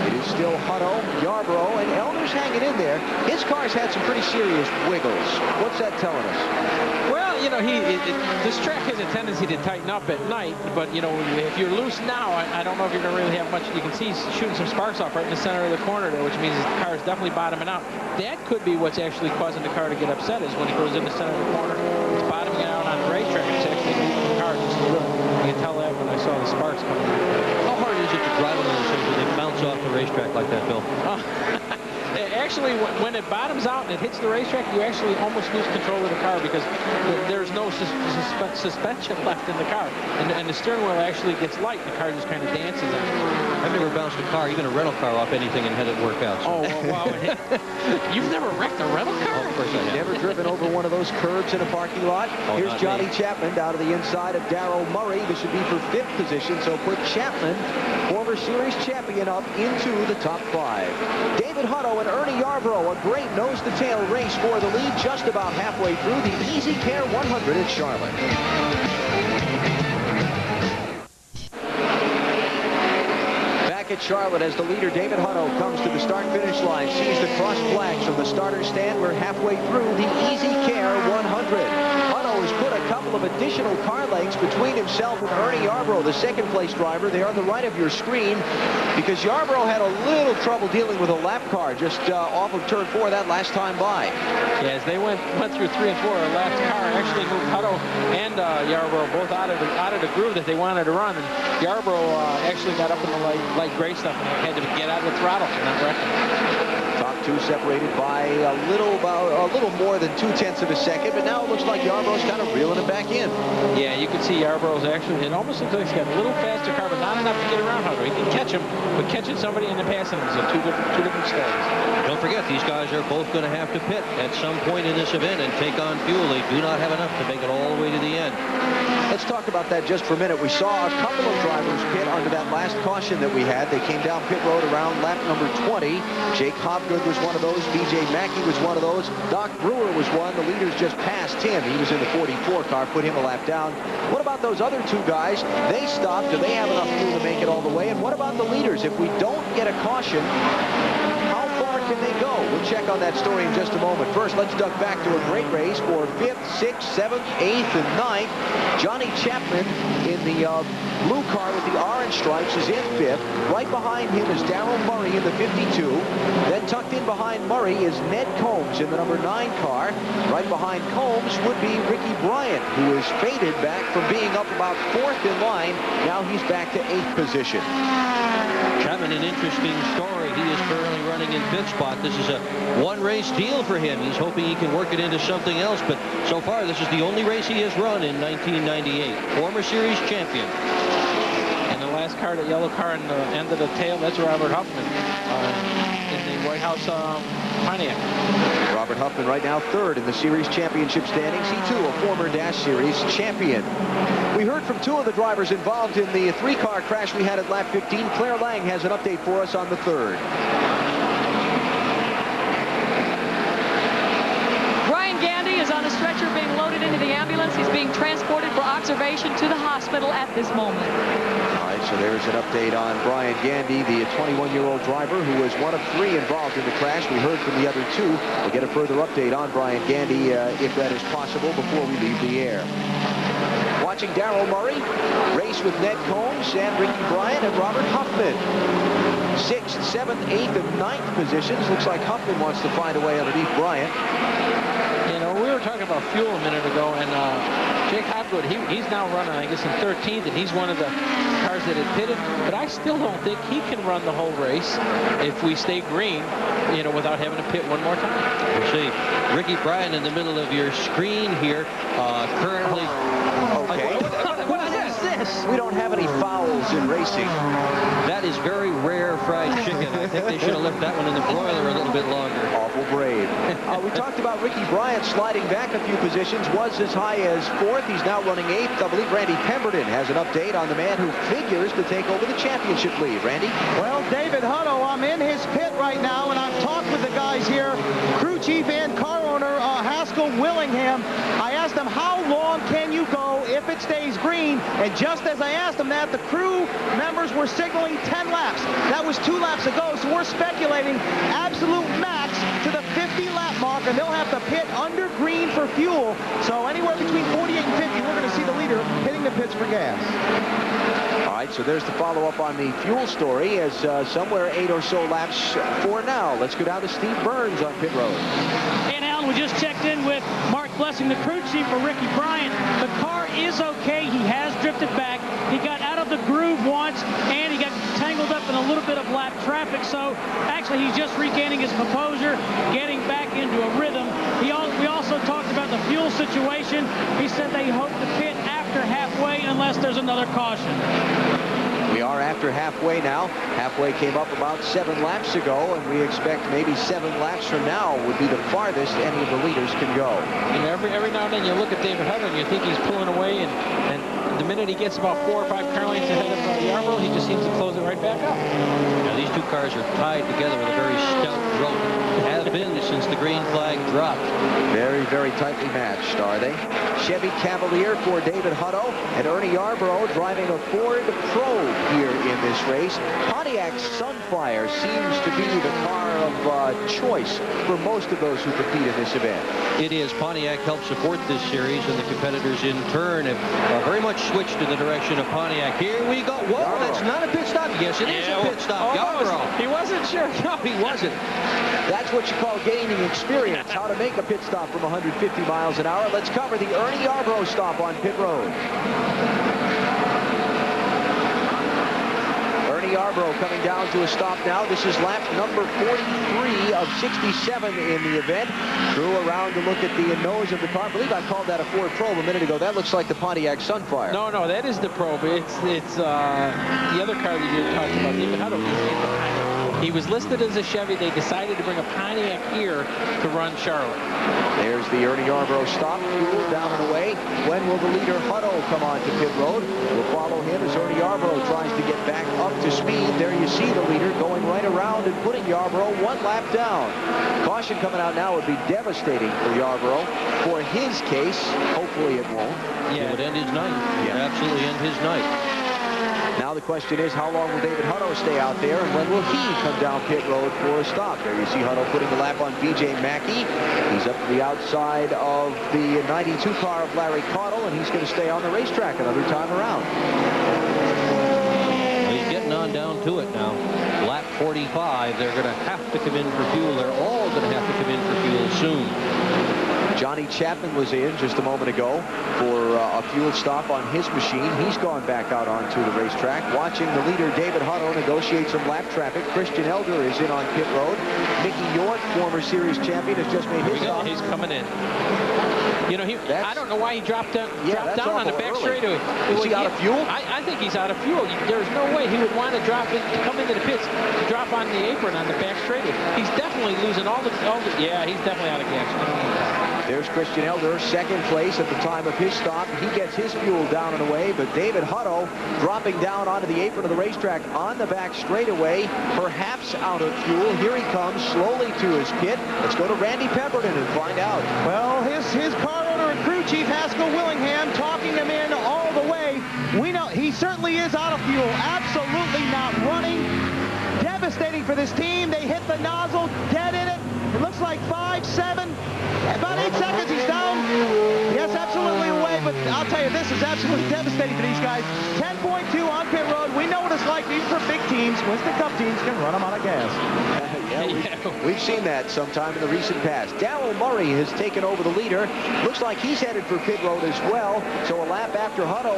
It is still Hutto, Yarbrough, and Elder's hanging in there. His car's had some pretty serious wiggles. What's that telling us? Well, you know, this track has a tendency to tighten up at night, but, you know, if you're loose now, I don't know if you're going to really have much. You can see he's shooting some sparks off right in the center of the corner there, which means the car is definitely bottoming out. That could be what's actually causing the car to get upset, is when it goes in the center of the corner. It's bottoming out on the racetrack. It's actually moving the car just a little. You can tell that when I saw the sparks coming out. How hard is it to drive one of those things when they bounce off the racetrack like that, Bill? actually, when it bottoms out and it hits the racetrack, you actually almost lose control of the car because there's no suspension left in the car. And the steering wheel actually gets light. The car just kind of dances on it. I've never bounced a car, even a rental car, off anything and had it work out. So. Oh, wow. You've never wrecked a rental car? Oh, of course I have. Never driven over one of those curbs in a parking lot. Oh, Here's Johnny Chapman down to the inside of Darryl Murray. This would be for 5th position, so put Chapman, former series champion, up into the top 5. David Hutto and Ernie Yarborough, a great nose-to-tail race for the lead just about halfway through the Easy Care 100 at Charlotte. At Charlotte as the leader David Hutto comes to the start-finish line, sees the cross flags from the starter stand. We're halfway through the Easy Care 100. Hutto has put a couple of additional car lengths between himself and Ernie Yarborough, the second-place driver. They are on the right of your screen because Yarborough had a little trouble dealing with a lap car just off of turn 4 that last time by. Yeah, as they went through 3 and 4, a lap car actually moved Hutto and Yarborough both out of the groove that they wanted to run. And Yarborough actually got up in the light gray stuff and had to get out of the throttle and not wrecking. Top 2 separated by a little more than 0.2 of a second, but now it looks like Yarborough's kind of reeling it back in. Yeah, you can see Yarborough's actually, it almost looks like he's got a little faster car, but not enough to get around Hutto. He can catch him, but catching somebody and then passing him is two different stories. Don't forget, these guys are both going to have to pit at some point in this event and take on fuel. They do not have enough to make it all the way to the end. Let's talk about that just for a minute. We saw a couple of drivers pit under that last caution that we had. They came down pit road around lap number 20. Jake Hobgood was one of those. B.J. Mackey was one of those. Doc Brewer was one. The leaders just passed him. He was in the 44 car, put him a lap down. What about those other 2 guys? They stopped. Do they have enough fuel to make it all the way? And what about the leaders? If we don't get a caution, how far can they go? We'll check on that story in just a moment. First, let's duck back to a great race for 5th, 6th, 7th, 8th, and 9th. Johnny Chapman in the blue car with the orange stripes is in 5th. Right behind him is Darryl Murray in the 52. Then tucked in behind Murray is Ned Combs in the number 9 car. Right behind Combs would be Ricky Bryant, who is faded back from being up about 4th in line. Now he's back to 8th position. Chapman, an interesting story. He is currently running in 5th spot. This is a one-race deal for him. He's hoping he can work it into something else, but so far this is the only race he has run in 1998. Former series champion. And the last car, the yellow car in the end of the tail, that's Robert Huffman in the White House Pontiac. Robert Huffman right now 3rd in the series championship standings. He too a former Dash Series champion. We heard from 2 of the drivers involved in the 3-car crash we had at lap 15. Claire Lang has an update for us on the 3rd. Brian Gandy is on a stretcher being loaded into the ambulance. He's being transported for observation to the hospital at this moment. All right, so there's an update on Brian Gandy, the 21-year-old driver who was one of 3 involved in the crash. We heard from the other 2. We'll get a further update on Brian Gandy if that is possible before we leave the air. Watching Darryl Murray race with Ned Combs and Ricky Bryant and Robert Huffman. 6th, 7th, 8th, and 9th positions. Looks like Huffman wants to find a way underneath Bryant. You know, we were talking about fuel a minute ago, and Jake Hobgood, he's now running, I guess, in 13th, and he's one of the cars that had pitted. But I still don't think he can run the whole race if we stay green, you know, without having to pit one more time. We'll see. Ricky Bryant in the middle of your screen here, currently. Okay. What is this? We don't have any fouls in racing. That is very rare fried chicken. I think they should have left that one in the broiler a little bit longer. Awful brave. We talked about Ricky Bryant sliding back a few positions, was as high as 4th. He's now running 8th. I believe Randy Pemberton has an update on the man who figures to take over the championship lead. Randy? Well, David Hutto, I'm in his pit right now, and I've talked with the guys here, crew chief and car owner Haskell Willingham. I asked him, how long can you go if it stays green? And just as I asked him that, the crew members were signaling 10 laps. That was 2 laps ago, so we're speculating absolute max to the 50-lap mark, and they'll have to pit under green for fuel. So anywhere between 48 and 50, we're going to see the leader hitting the pits for gas. All right, so there's the follow-up on the fuel story as somewhere 8 or so laps for now. Let's go down to Steve Burns on pit road. And Alan, we just checked in with Mark Blessing, the crew chief for Ricky Bryant. The car is okay. He has drifted back. He got out of the groove once, and he got tangled up in a little bit of lap traffic. So actually, he's just regaining his composure, getting back into a rhythm. We also talked about the fuel situation. He said they hope to pit after halfway unless there's another caution. We are after halfway now. Halfway came up about 7 laps ago, and we expect maybe 7 laps from now would be the farthest any of the leaders can go. And every now and then you look at David Hutter and you think he's pulling away, and the minute he gets about 4 or 5 car lengths ahead of Yarborough, he just seems to close it right back up. Now, these two cars are tied together with a very stout rope. Have been since the green flag dropped. Very, very tightly matched, are they? Chevy Cavalier for David Hutto, and Ernie Yarborough driving a Ford Probe here in this race. Pontiac Sunfire seems to be the car of choice for most of those who compete in this event. It is. Pontiac helped support this series, and the competitors in turn have very much switched in the direction of Pontiac. Here we go. Whoa, Yarborough. That's not a pit stop. Yes, it is a pit stop. Yarborough. He wasn't sure. No, he wasn't. That's what you call gaining experience, how to make a pit stop from 150 miles an hour. Let's cover the Ernie Yarborough stop on pit road. Ernie Yarborough coming down to a stop now. This is lap number 43 of 67 in the event. Drew around to look at the nose of the car. I believe I called that a Ford Probe a minute ago. That looks like the Pontiac Sunfire. No, that is the Probe. It's the other car that you talked about. David Huddle. He was listed as a Chevy. They decided to bring a Pontiac here to run Charlotte. There's the Ernie Yarborough stop. Fuel down and away. When will the leader Hutto come on to pit road? We'll follow him as Ernie Yarborough tries to get back up to speed. There you see the leader going right around and putting Yarborough 1 lap down. Caution coming out now would be devastating for Yarborough. For his case, hopefully it won't. Yeah. It would end his night. Yeah. Absolutely end his night. Now the question is, how long will David Hutto stay out there, and when will he come down pit road for a stop? There you see Hutto putting the lap on B.J. Mackey. He's up to the outside of the 92 car of Larry Caudle, and he's going to stay on the racetrack another time around. He's getting on down to it now. Lap 45, they're going to have to come in for fuel. They're all going to have to come in for fuel soon. Johnny Chapman was in just a moment ago for a fuel stop on his machine. He's gone back out onto the racetrack. Watching the leader, David Hutto, negotiate some lap traffic. Christian Elder is in on pit road. Mickey York, former series champion, has just made his stop. He's coming in. You know, I don't know why he dropped down on the back straightaway. Is he out of fuel? I think he's out of fuel. There's no way he would want to come into the pits, drop on the apron on the back straightaway. He's definitely losing all the yeah, he's definitely out of gas. There's Christian Elder, second place at the time of his stop. He gets his fuel down and away, but David Hutto dropping down onto the apron of the racetrack on the back straightaway, perhaps out of fuel. Here he comes slowly to his pit. Let's go to Randy Pemberton and find out. Well, his car owner and crew chief, Haskell Willingham, talking him in all the way. We know he certainly is out of fuel. Absolutely not running. Devastating for this team. They hit the nozzle, dead in it. It looks like 5, 7, about 8 seconds. He's down. Yes, absolutely away, but I'll tell you, this is absolutely devastating for these guys. 10.2 on pit road. We know what it's like, even for big teams. Winston Cup teams can run them out of gas. We've seen that sometime in the recent past. Darryl Murray has taken over the leader. Looks like he's headed for pit road as well. So a lap after Hutto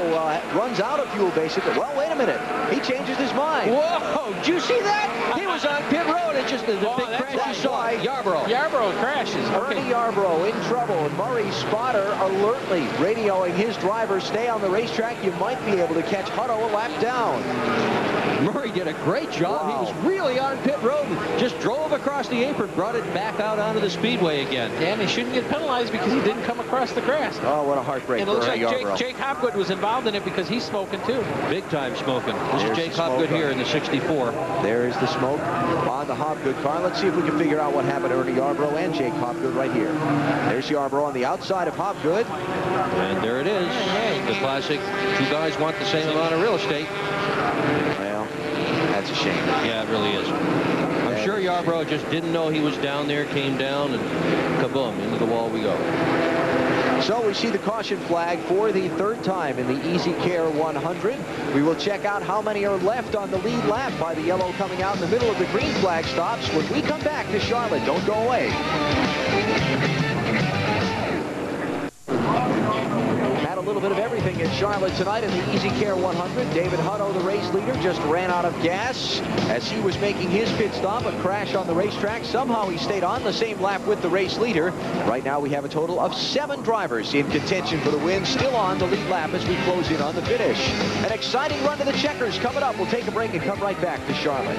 runs out of fuel, basically. Well, wait a minute. He changes his mind. Whoa! Did you see that? He was on pit road. It's just the big crash you saw. Yarborough crashes. Ernie Yarborough in trouble, and Murray's spotter alertly radioing his driver, stay on the racetrack. You might be able to catch Hutto a lap down. Murray did a great job. Wow. He was really on pit road. Just drove across the apron, brought it back out onto the speedway again. And he shouldn't get penalized because he didn't come across the grass. Oh, what a heartbreak. And it looks like Jake Hopgood was involved in it because he's smoking too. Big time smoking. This is Jake Hopgood here in the 64. There is the smoke on the Hopgood car. Let's see if we can figure out what happened to Ernie Yarborough and Jake Hopgood right here. There's Yarborough on the outside of Hopgood. And there it is. The classic, two guys want the same amount of real estate. Well, that's a shame. Yeah, it really is. I'm sure Yarborough just didn't know he was down there, came down, and kaboom, into the wall we go. So we see the caution flag for the third time in the Easy Care 100. We will check out how many are left on the lead lap by the yellow coming out in the middle of the green flag stops when we come back to Charlotte. Don't go away. Had a little bit of everything in Charlotte tonight in the Easy Care 100. David Hutto, the race leader, just ran out of gas as he was making his pit stop. A crash on the racetrack. Somehow he stayed on the same lap with the race leader. Right now we have a total of 7 drivers in contention for the win, still on the lead lap as we close in on the finish. An exciting run to the checkers coming up. We'll take a break and come right back to Charlotte.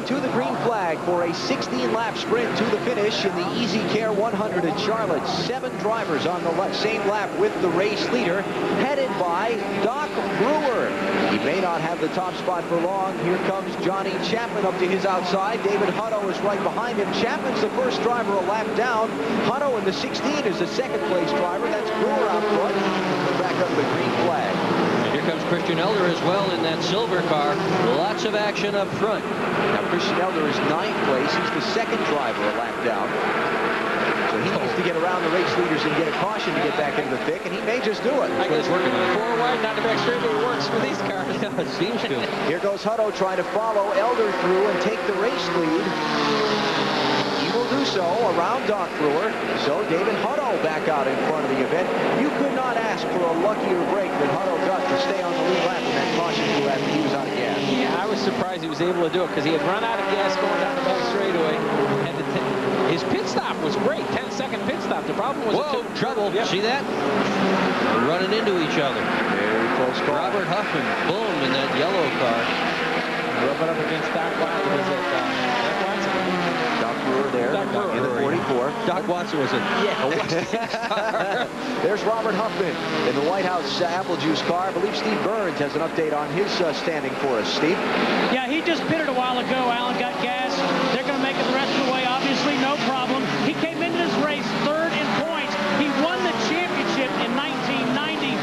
To the green flag for a 16-lap sprint to the finish in the Easy Care 100 at Charlotte. 7 drivers on the same lap with the race leader, headed by Doc Brewer. He may not have the top spot for long. Here comes Johnny Chapman up to his outside. David Hutto is right behind him. Chapman's the first driver a lap down. Hutto in the 16 is the second-place driver. That's Brewer out front. Back up the green flag. Here comes Christian Elder as well in that silver car. Lots of action up front. Now Christian Elder is 9th place. He's the second driver a lap down. So he needs to get around the race leaders and get a caution to get back into the thick, and he may just do it. I guess working on 4 wide, not the back straightaway works for these cars. Yeah, it seems to. Here goes Hutto trying to follow Elder through and take the race lead. He will do so around Doc Brewer. So David Hutto back out in front of the event. You could not ask for a luckier break than Hutto got to stay on the lead lap in that caution through after he was out of gas. Yeah, I was surprised he was able to do it because he had run out of gas going down the back straightaway. And his pit stop was great, 10-second pit stop. The problem was trouble. Yep. See that? They're running into each other. Very close call. Robert Huffman, boom, in that yellow car. Rubbing up against Doc Watson. Doc Brewer there in the 44. Doc Watson was a car. There's Robert Huffman in the White House apple juice car. I believe Steve Burns has an update on his standing for us. Steve? Yeah, he just pitted a while ago. Alan got gas. They're going to make it the rest of the way. Obviously, no problem. He came into this race 3rd in points. He won the championship in 1990.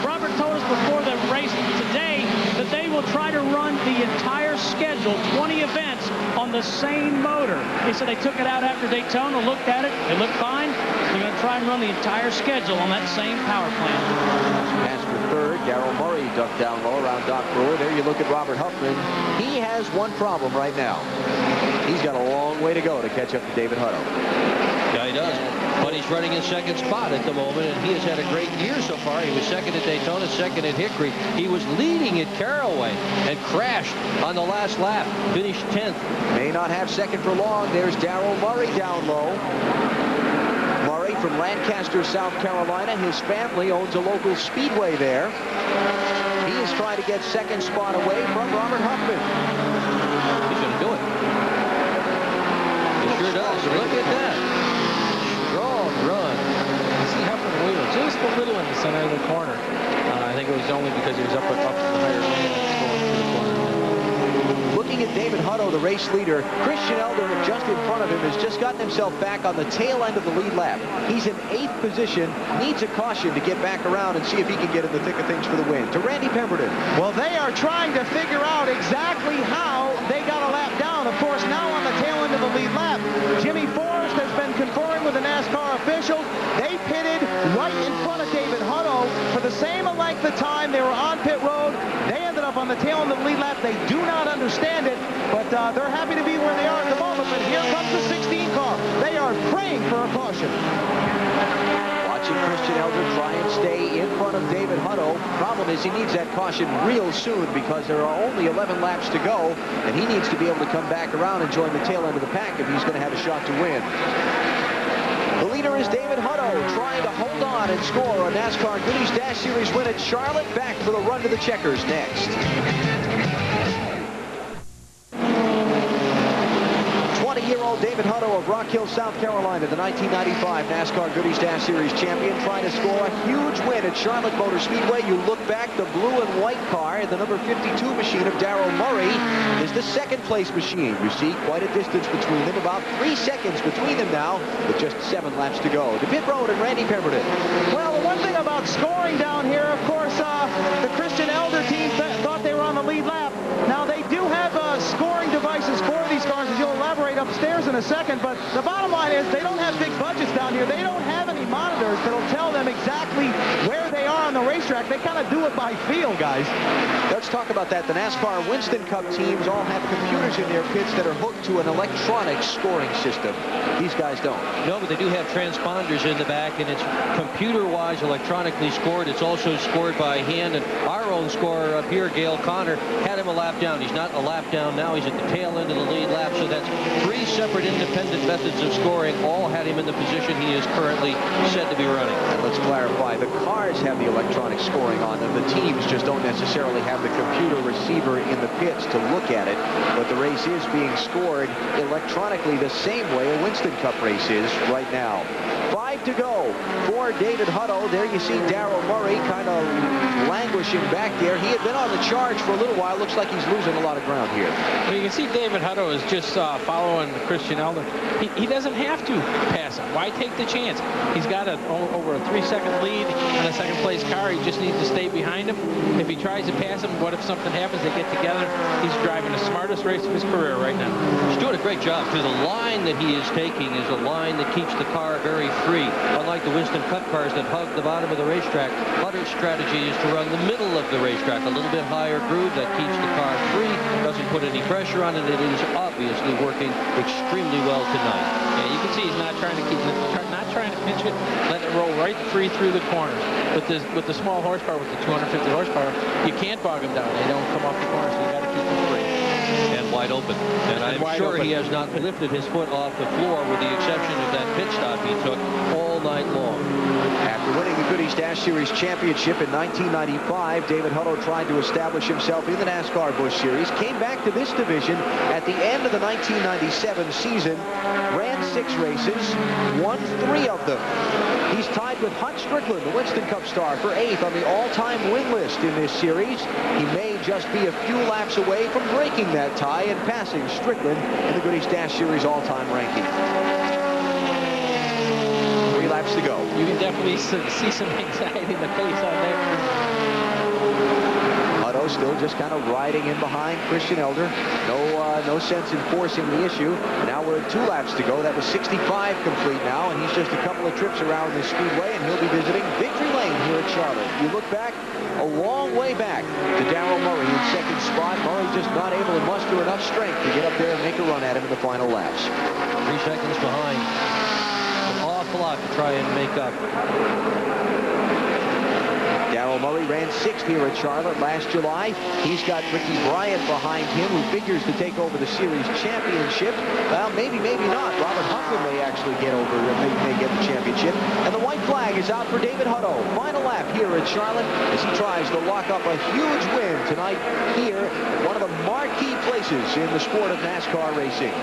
Robert told us before the race today that they will try to run the entire schedule, 20 events, on the same motor. He said they took it out after Daytona, looked at it, it looked fine. They're going to try and run the entire schedule on that same power plant. Pass for 3rd. Daryl Murray ducked down low around Doc Brewer. There you look at Robert Huffman. He has one problem right now. He's got a long way to go to catch up to David Hutto. Yeah, he does. But he's running in 2nd spot at the moment, and he has had a great year so far. He was 2nd at Daytona, 2nd at Hickory. He was leading at Caraway and crashed on the last lap. Finished 10th. May not have 2nd for long. There's Daryl Murray down low. Murray from Lancaster, South Carolina. His family owns a local speedway there. He is trying to get 2nd spot away from Robert Huffman. He's going to do it. He sure does. Look at that. Strong run. See Huffman waited just a little in the center of the corner. I think it was only because he was up the higher lane and going to the corner. Looking at David Hutto, the race leader, Christian Elder just in front of him has just gotten himself back on the tail end of the lead lap. He's in 8th position, needs a caution to get back around and see if he can get in the thick of things for the win. To Randy Pemberton. Well, they are trying to figure out exactly how they got a lap down. Of course, now on the tail end of the lead lap, Jimmy Forrest has been conferring with the NASCAR officials. They pitted right in front of David Hutto for the same length of time. They were on pit road. They ended up on the tail end of the lead lap. They do not understand it, but they're happy to be where they are at the moment. But here comes the 16 car. They are praying for a caution. Watching Christian Elder try and stay in front of David Hutto. Problem is he needs that caution real soon because there are only 11 laps to go, and he needs to be able to come back around and join the tail end of the pack if he's going to have a shot to win. The leader is David Hutto, trying to hold on and score a NASCAR Goodies Dash Series win at Charlotte. Back for the run to the checkers next. 20-year-old David Hutto of Rock Hill, South Carolina, the 1995 NASCAR Goodies Dash Series champion, trying to score a huge win at Charlotte Motor Speedway. You look back, the blue and white car, the number 52 machine of Daryl Murray, is the 2nd place machine. You see quite a distance between them, about 3 seconds between them now, with just 7 laps to go. To pit road and Randy Pemberton. Well, the one thing about scoring down here, of course, the Christian Elder team thought they were on the lead lap. Now, they do have scoring devices for these cars, as you'll elaborate numbers in a second, but the bottom line is they don't have big budgets down here. They don't have any monitors that'll tell them exactly where they are on the racetrack. They kind of do it by feel, guys. Let's talk about that. The NASCAR Winston Cup teams all have computers in their pits that are hooked to an electronic scoring system. These guys don't. No, but they do have transponders in the back, and it's computer-wise electronically scored. It's also scored by hand, and our own scorer up here, Gail Connor, had him a lap down. He's not a lap down now. He's at the tail end of the lead lap, so that's 3 separate independent methods of scoring. All had him in the position he is currently said to be running. And let's clarify, the cars have the electronic scoring on them. The teams just don't necessarily have the computer receiver in the pits to look at it, but the race is being scored electronically the same way a Winston Cup race is right now. 5 to go for David Hutto. There you see Darrell Murray kind of languishing back there. He had been on the charge for a little while. Looks like he's losing a lot of ground here. Well, you can see David Hutto is just following Christian Elder. He doesn't have to pass him. Why take the chance? He's got over a 3-second lead on a second-place car. He just needs to stay behind him. If he tries to pass him, what if something happens? They get together. He's driving the smartest race of his career right now. He's doing a great job, too. The line that he is taking is a line that keeps the car very free. Unlike the Winston Cup cars that hug the bottom of the racetrack, Hutter's strategy is to run the middle of the racetrack, a little bit higher groove that keeps the car free, doesn't put any pressure on it. It is obviously working extremely well tonight. Yeah, you can see he's not trying to pinch it, let it roll right free through the corners. With the small horsepower, with the 250 horsepower, you can't bog them down. They don't come off the corners, so you got to keep them free. And wide open. And I'm sure he has not lifted his foot off the floor with the exception of that pit stop he took all night long. After winning the Goodys Dash Series Championship in 1995, David Hutto tried to establish himself in the NASCAR Busch Series, came back to this division at the end of the 1997 season, ran 6 races, won 3 of them. He's tied with Hunt Strickland, the Winston Cup star, for 8th on the all-time win list in this series. He may just be a few laps away from breaking that tie and passing Strickland in the Goodys Dash Series all-time ranking. 3 laps to go. You can definitely see some anxiety in the face on there. Hutto still just kind of riding in behind Christian Elder. No sense in forcing the issue. Now we're at 2 laps to go. That was 65 complete now, and he's just a couple of trips around the speedway, and he'll be visiting Victory Lane here at Charlotte. You look back, a long way back to Darrell Murray in 2nd spot. Murray just not able to muster enough strength to get up there and make a run at him in the final laps. 3 seconds behind. An awful lot to try and make up. Darrell Murray ran 6th here at Charlotte last July. He's got Ricky Bryant behind him, who figures to take over the series championship. Well, maybe not. Robert Huffman may actually get over, may get the championship. And the white flag is out for David Hutto. Final lap here at Charlotte as he tries to lock up a huge win tonight here at one of the marquee places in the sport of NASCAR racing.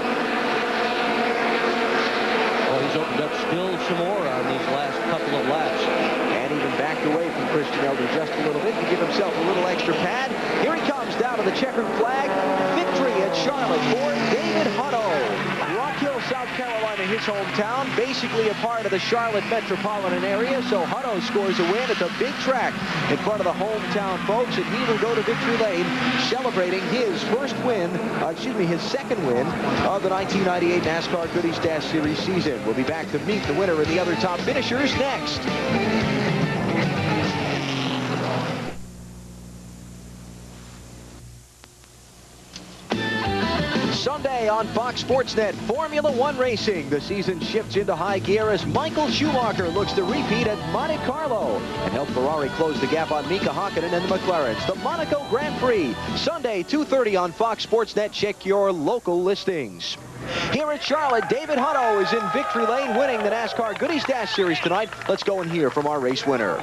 Well, he's opened up still some more on these last couple of laps. And even backed away from Christian Elder just a little bit to give himself a little extra pad. Here he comes down to the checkered flag. Victory at Charlotte for David Hutto. Rock Hill, South Carolina, his hometown, basically a part of the Charlotte metropolitan area. So Hutto scores a win at the big track in front of the hometown folks, and he will go to Victory Lane celebrating his his 2nd win of the 1998 NASCAR Goodys Dash Series season. We'll be back to meet the winner and the other top finishers next. Sunday on Fox Sports Net, Formula One racing. The season shifts into high gear as Michael Schumacher looks to repeat at Monte Carlo and help Ferrari close the gap on Mika Hakkinen and the McLarens. The Monaco Grand Prix, Sunday, 2:30 on Fox Sports Net. Check your local listings. Here at Charlotte, David Hutto is in Victory Lane winning the NASCAR Goodys Dash Series tonight. Let's go and hear from our race winner.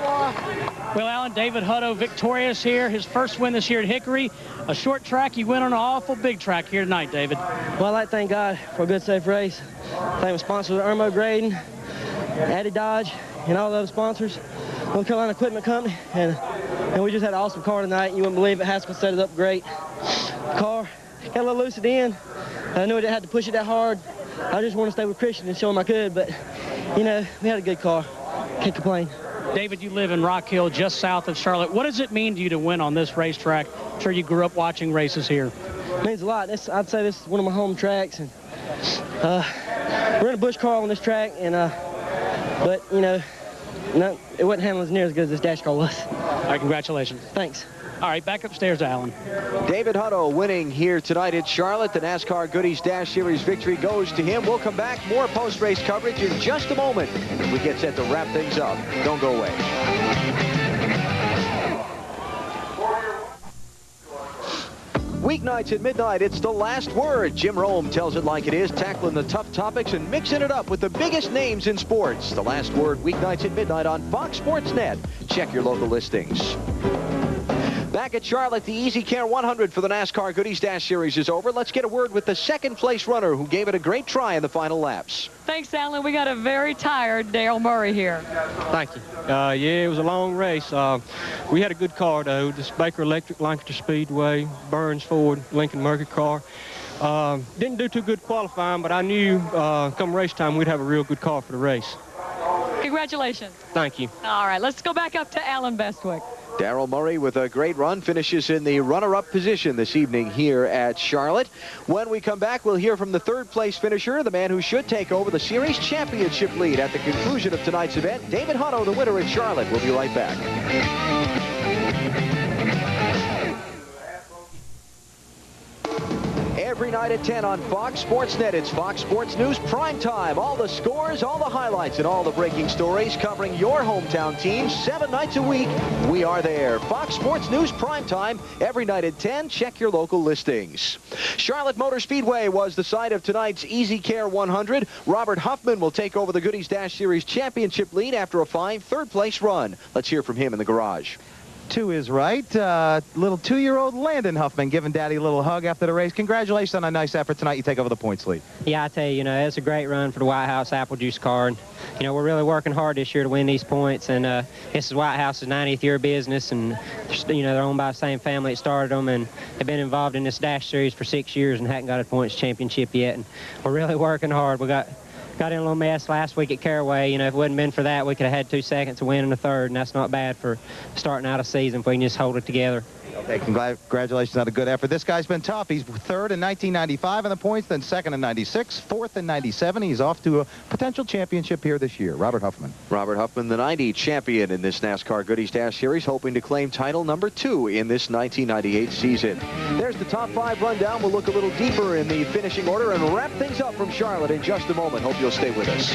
Well, Alan, David Hutto victorious here. His first win this year at Hickory. A short track. He went on an awful big track here tonight, David. Well, I'd like to thank God for a good, safe race. Thank my sponsors, Irmo Grading, Addy Dodge, and all the other sponsors. North Carolina Equipment Company. And we just had an awesome car tonight. You wouldn't believe it. Haskell set it up great. The car got a little loose at the end. I knew I didn't have to push it that hard. I just wanted to stay with Christian and show him I could, but, you know, we had a good car. Can't complain. David, you live in Rock Hill, just south of Charlotte. What does it mean to you to win on this racetrack? I'm sure you grew up watching races here. It means a lot. I'd say this is one of my home tracks, and We're in a Busch car on this track, and but you know, it wasn't handling as near as good as this dash car was. All right, congratulations. Thanks. All right, back upstairs, Alan. David Hutto winning here tonight at Charlotte. The NASCAR Goodies Dash Series victory goes to him. We'll come back. More post-race coverage in just a moment as we get set to wrap things up. Don't go away. Weeknights at midnight, it's The Last Word. Jim Rome tells it like it is, tackling the tough topics and mixing it up with the biggest names in sports. The Last Word, weeknights at midnight on Fox Sports Net. Check your local listings. Back at Charlotte, the Easy Care 100 for the NASCAR Goodies Dash Series is over. Let's get a word with the second-place runner who gave it a great try in the final laps. Thanks, Alan. We got a very tired Dale Murray here. Thank you. Yeah, it was a long race. We had a good car, though. This Baker Electric, Lancaster Speedway, Burns Ford, Lincoln Mercury car. Didn't do too good qualifying, but I knew come race time we'd have a real good car for the race. Congratulations. Thank you. All right, let's go back up to Alan Bestwick. Darryl Murray with a great run finishes in the runner-up position this evening here at Charlotte. When we come back, we'll hear from the third-place finisher, the man who should take over the series championship lead at the conclusion of tonight's event, David Hutto, the winner at Charlotte. We'll be right back. Every night at 10 on Fox Sports Net, it's Fox Sports News Prime Time. All the scores, all the highlights, and all the breaking stories covering your hometown teams 7 nights a week. We are there. Fox Sports News Prime Time every night at 10. Check your local listings. Charlotte Motor Speedway was the site of tonight's Easy Care 100. Robert Huffman will take over the Goodies Dash Series championship lead after a fine third-place run. Let's hear from him in the garage. 2 is right. Little 2-year-old Landon Huffman giving Daddy a little hug after the race. Congratulations on a nice effort tonight. You take over the points lead. Yeah, I tell you, it's a great run for the White House Apple Juice car. And, we're really working hard this year to win these points. And this is White House's 90th year of business. And, they're owned by the same family that started them. And they've been involved in this Dash Series for 6 years and hadn't got a points championship yet. And we're really working hard. We got in a little mess last week at Caraway. If it wouldn't been for that, we could have had 2 seconds to win in the third, and that's not bad for starting out a season if we can just hold it together. Okay, congratulations on a good effort. This guy's been tough. He's third in 1995 in the points, then second in 96, fourth in 97. He's off to a potential championship here this year. Robert Huffman. Robert Huffman, the 90 champion in this NASCAR Goodies Dash Series, hoping to claim title number 2 in this 1998 season. There's the top 5 rundown. We'll look a little deeper in the finishing order and wrap things up from Charlotte in just a moment. Hope you'll stay with us.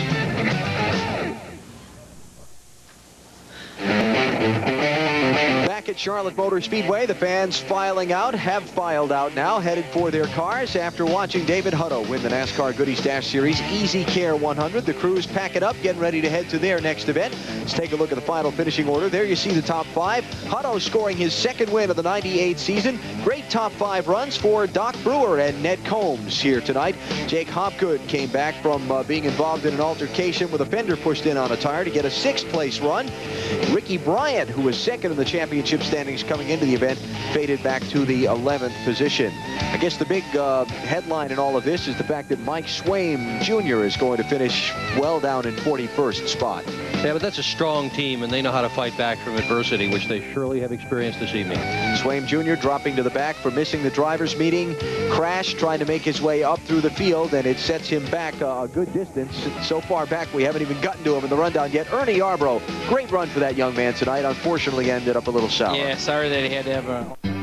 Back at Charlotte Motor Speedway, the fans have filed out now, headed for their cars after watching David Hutto win the NASCAR Goodies Dash Series Easy Care 100. The crews packing up, getting ready to head to their next event. Let's take a look at the final finishing order. There you see the top 5. Hutto scoring his second win of the 98 season. Great top 5 runs for Doc Brewer and Ned Combs here tonight. Jake Hopgood came back from being involved in an altercation with a fender pushed in on a tire to get a 6th place run. Ricky Bryant, who was second in the championship standings coming into the event, faded back to the 11th position. I guess the big headline in all of this is the fact that Mike Swaim Jr. is going to finish well down in 41st spot. Yeah, but that's a strong team, and they know how to fight back from adversity, which they surely have experienced this evening. Swaim Jr. dropping to the back for missing the driver's meeting. Crash trying to make his way up through the field, and it sets him back a good distance. So far back, we haven't even gotten to him in the rundown yet. Ernie Yarbrough, great run for that young man tonight. Unfortunately, ended up a little sour. Yeah, sorry that he had to have a